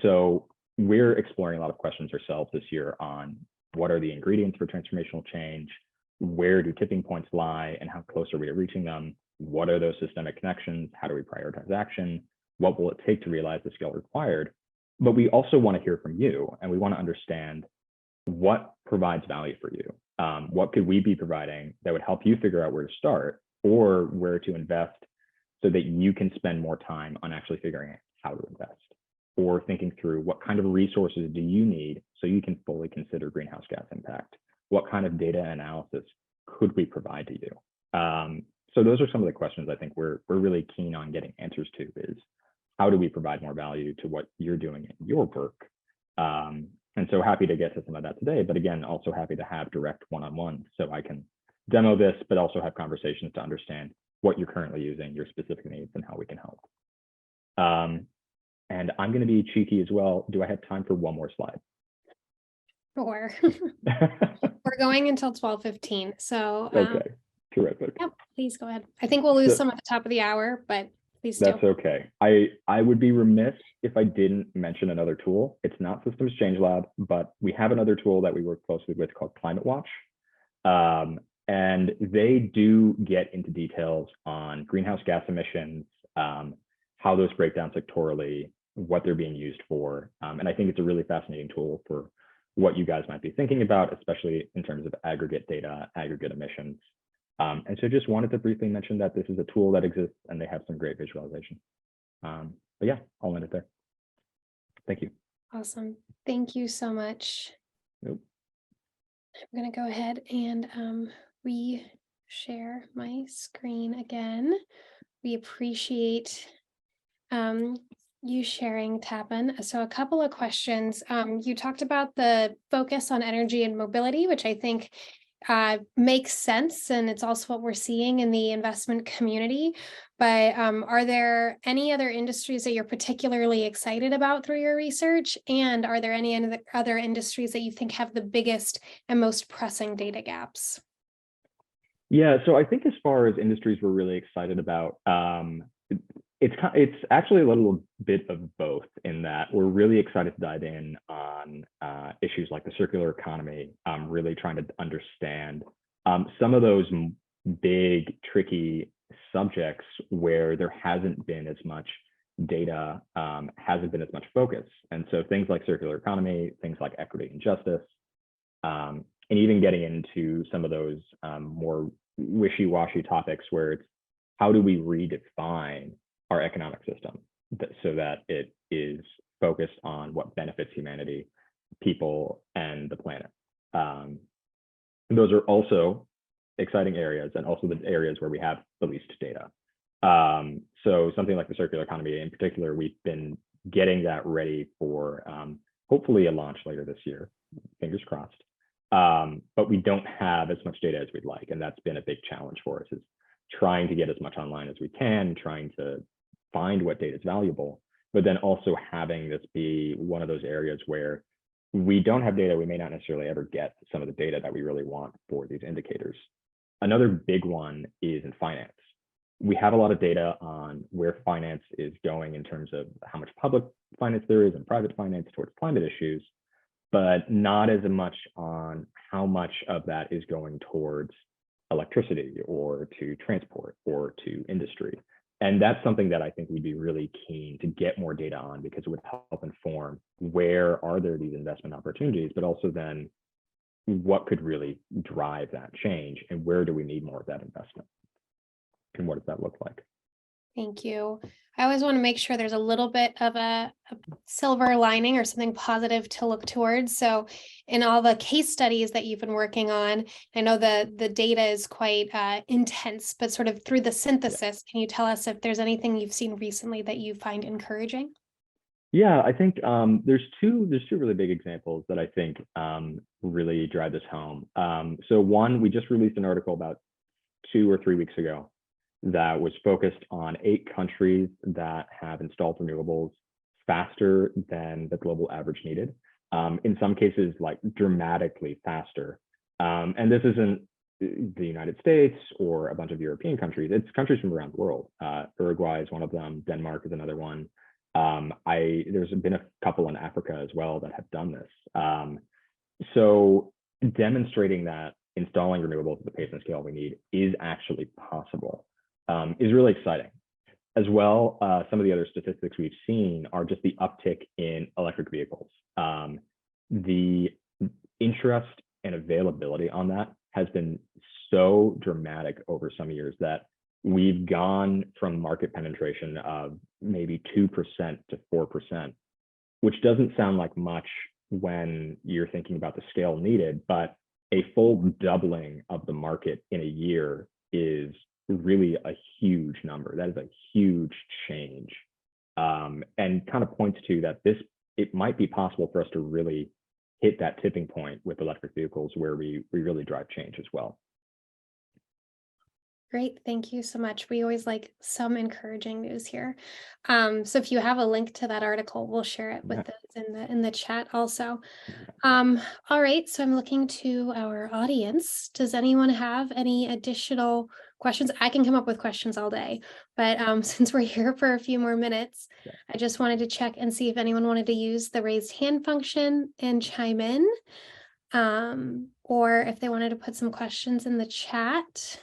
So we're exploring a lot of questions ourselves this year on what are the ingredients for transformational change, where do tipping points lie, and how close are we to reaching them? What are those systemic connections? How do we prioritize action? What will it take to realize the scale required? But we also want to hear from you, and we want to understand what provides value for you. What could we be providing that would help you figure out where to start or where to invest so that you can spend more time on actually figuring out how to invest, or thinking through what kind of resources do you need so you can fully consider greenhouse gas impact? What kind of data analysis could we provide to you? So those are some of the questions I think we're really keen on getting answers to, is how do we provide more value to what you're doing in your work? And so happy to get to some of that today, but again, also happy to have direct one-on-one so I can demo this, but also have conversations to understand what you're currently using, your specific needs, and how we can help. And I'm going to be cheeky as well. Do I have time for one more slide? Sure. We're going until 12:15. So okay, terrific. Yeah, please go ahead. I think we'll lose some at the top of the hour, but please do. That's okay. I would be remiss if I didn't mention another tool. It's not Systems Change Lab, but we have another tool that we work closely with called Climate Watch. And they do get into details on greenhouse gas emissions, how those break down sectorally, what they're being used for. And I think it's a really fascinating tool for what you guys might be thinking about, especially in terms of aggregate data, aggregate emissions. And so just wanted to briefly mention that this is a tool that exists and they have some great visualization. But yeah, I'll end it there. Thank you. Awesome. Thank you so much. Nope. I'm going to go ahead and re-share my screen again. We appreciate you sharing, Tappan. So a couple of questions. You talked about the focus on energy and mobility, which I think makes sense. And it's also what we're seeing in the investment community. But are there any other industries that you're particularly excited about through your research? And are there any other industries that you think have the biggest and most pressing data gaps? Yeah, so I think as far as industries we're really excited about, it's actually a little bit of both in that we're really excited to dive in on issues like the circular economy, really trying to understand some of those big, tricky subjects where there hasn't been as much data, hasn't been as much focus. And so things like circular economy, things like equity and justice, and even getting into some of those more wishy-washy topics where it's how do we redefine our economic system so that it is focused on what benefits humanity, people, and the planet. Those are also exciting areas and also the areas where we have the least data. So something like the circular economy in particular, we've been getting that ready for hopefully a launch later this year, fingers crossed. But we don't have as much data as we'd like. And that's been a big challenge for us, is trying to get as much online as we can, trying to find what data is valuable, but then also having this be one of those areas where we don't have data, we may not necessarily ever get some of the data that we really want for these indicators. Another big one is in finance. We have a lot of data on where finance is going in terms of how much public finance there is and private finance towards climate issues, but not as much on how much of that is going towards electricity or to transport or to industry. And that's something that I think we'd be really keen to get more data on, because it would help inform where are there these investment opportunities, but also then what could really drive that change and where do we need more of that investment? And what does that look like? Thank you. I always want to make sure there's a little bit of a silver lining or something positive to look towards. So in all the case studies that you've been working on, I know the data is quite intense, but sort of through the synthesis, can you tell us if there's anything you've seen recently that you find encouraging? Yeah, I think there's two really big examples that I think really drive this home. So one, we just released an article about 2 or 3 weeks ago that was focused on 8 countries that have installed renewables faster than the global average needed. In some cases, like dramatically faster. And this isn't the United States or a bunch of European countries, it's countries from around the world. Uruguay is one of them, Denmark is another one. There's been a couple in Africa as well that have done this. So demonstrating that installing renewables at the pace and scale we need is actually possible is really exciting. As well, some of the other statistics we've seen are just the uptick in electric vehicles. The interest and availability on that has been so dramatic over some years that we've gone from market penetration of maybe 2% to 4%, which doesn't sound like much when you're thinking about the scale needed, but a full doubling of the market in a year is really a huge number. That is a huge change, and kind of points to that it might be possible for us to really hit that tipping point with electric vehicles where we really drive change as well. Great, thank you so much. We always like some encouraging news here. So if you have a link to that article, we'll share it with us in the chat also. All right, so I'm looking to our audience. Does anyone have any additional questions? I can come up with questions all day, but since we're here for a few more minutes, I just wanted to check and see if anyone wanted to use the raised hand function and chime in. or if they wanted to put some questions in the chat.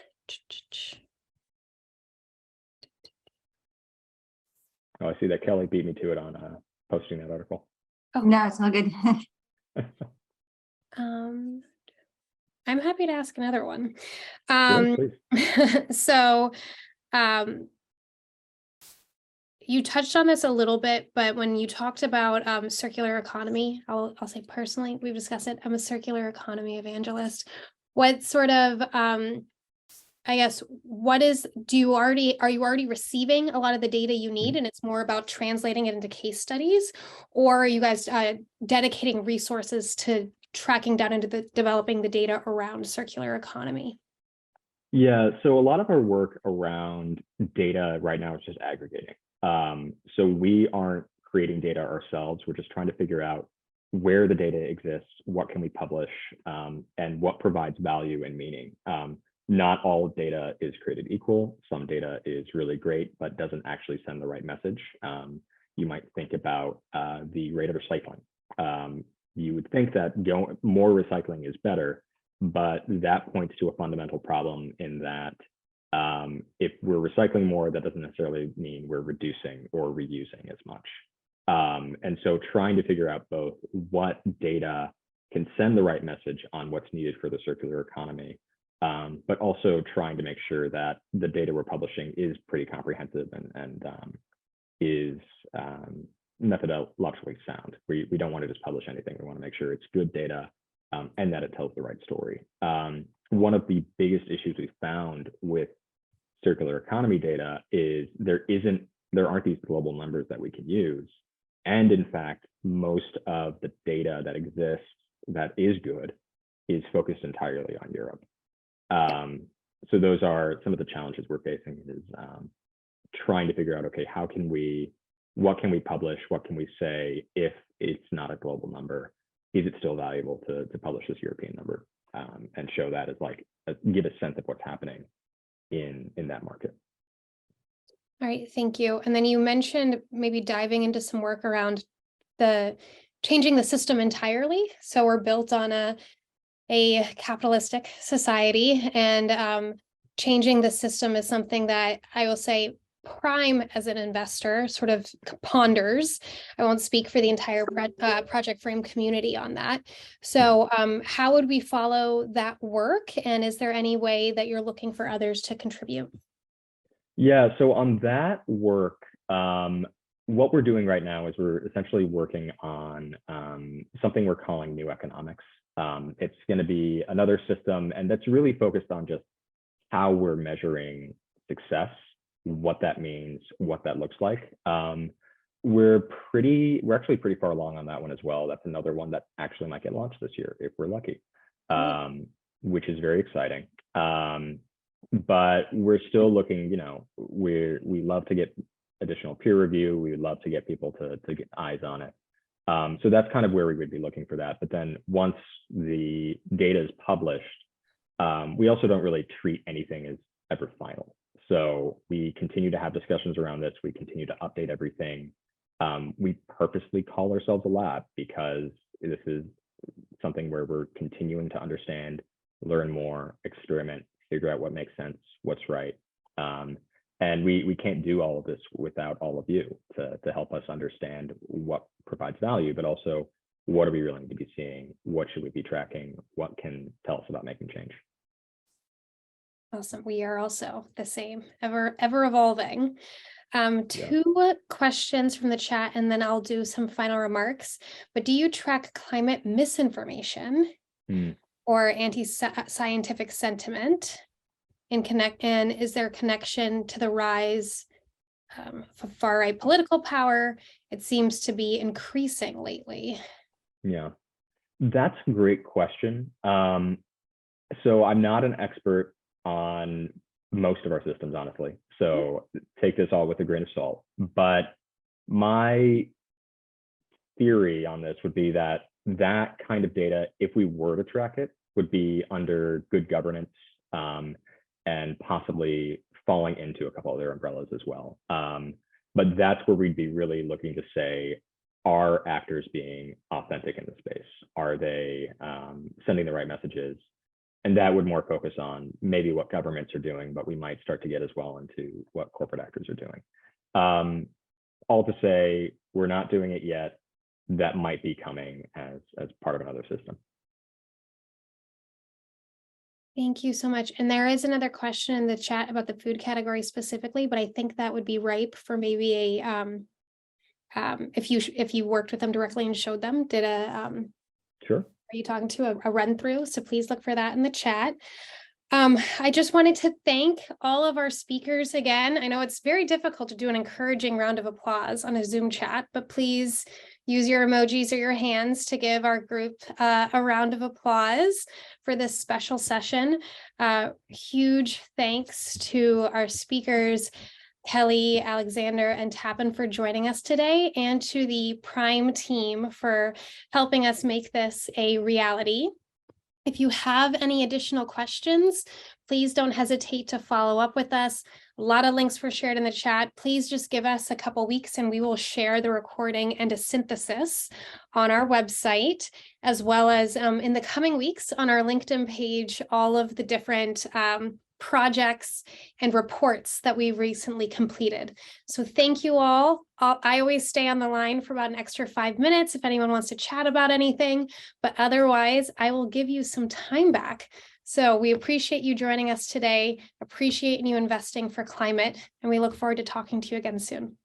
Oh, I see that Kelly beat me to it on posting that article. No, it's all good. I'm happy to ask another one. Sure, please. So, you touched on this a little bit, but when you talked about circular economy, I'll say personally, we've discussed it. I'm a circular economy evangelist. What sort of I guess are you already receiving a lot of the data you need and it's more about translating it into case studies, or are you guys dedicating resources to tracking down into developing the data around circular economy? Yeah, so a lot of our work around data right now is just aggregating. So we aren't creating data ourselves. We're just trying to figure out where the data exists, what can we publish, and what provides value and meaning. Not all data is created equal. Some data is really great, but doesn't actually send the right message. You might think about the rate of recycling. You would think that more recycling is better, but that points to a fundamental problem in that if we're recycling more, that doesn't necessarily mean we're reducing or reusing as much. And so trying to figure out both what data can send the right message on what's needed for the circular economy, but also trying to make sure that the data we're publishing is pretty comprehensive and is methodologically sound. We don't want to just publish anything. We want to make sure it's good data and that it tells the right story. One of the biggest issues we found with circular economy data is there aren't these global numbers that we can use. And in fact, most of the data that exists that is good is focused entirely on Europe. So those are some of the challenges we're facing is trying to figure out, okay, what can we publish? What can we say if it's not a global number? Is it still valuable to publish this European number and show that as give a sense of what's happening in that market? All right, thank you. And then you mentioned maybe diving into some work around changing the system entirely. So we're built on a capitalistic society, and changing the system is something that I will say Prime as an investor sort of ponders. I won't speak for the entire Project Frame community on that. So how would we follow that work? And is there any way that you're looking for others to contribute? Yeah, so on that work, what we're doing right now is we're essentially working on something we're calling new economics. It's going to be another system, and that's really focused on just how we're measuring success, what that means, what that looks like. We're actually pretty far along on that one as well. That's another one that actually might get launched this year if we're lucky, which is very exciting. But we're still looking, we love to get additional peer review. We would love to get people to get eyes on it. So that's kind of where we would be looking for that. But then once the data is published, we also don't really treat anything as ever final. So we continue to have discussions around this. We continue to update everything. We purposely call ourselves a lab because this is something where we're continuing to understand, learn more, experiment, figure out what makes sense, what's right. And we can't do all of this without all of you to help us understand what provides value, but also what are we really going to be seeing? What should we be tracking? What can tell us about making change? Awesome. We are also the same, ever evolving. Two questions from the chat, and then I'll do some final remarks. But do you track climate misinformation or anti-scientific sentiment? And is there a connection to the rise of far-right political power? It seems to be increasing lately. Yeah, that's a great question. So I'm not an expert on most of our systems, honestly. So take this all with a grain of salt. But my theory on this would be that kind of data, if we were to track it, would be under good governance and possibly falling into a couple other umbrellas as well. But that's where we'd be really looking to say, are actors being authentic in the space? Are they sending the right messages? And that would more focus on maybe what governments are doing, but we might start to get as well into what corporate actors are doing. All to say, we're not doing it yet. That might be coming as part of another system. Thank you so much. And there is another question in the chat about the food category specifically, but I think that would be ripe for maybe a if you worked with them directly and showed them, did a Sure. are you talking to a run through? So please look for that in the chat. I just wanted to thank all of our speakers again. I know it's very difficult to do an encouraging round of applause on a Zoom chat, but please use your emojis or your hands to give our group a round of applause for this special session. Huge thanks to our speakers, Kelly, Alexander, and Tappan for joining us today, and to the Prime team for helping us make this a reality. If you have any additional questions, please don't hesitate to follow up with us. A lot of links were shared in the chat. Please just give us a couple weeks and we will share the recording and a synthesis on our website, as well as in the coming weeks on our LinkedIn page, all of the different projects and reports that we recently completed. So thank you all. I always stay on the line for about an extra 5 minutes if anyone wants to chat about anything, but otherwise I will give you some time back. So we appreciate you joining us today, appreciate you investing for climate, and we look forward to talking to you again soon.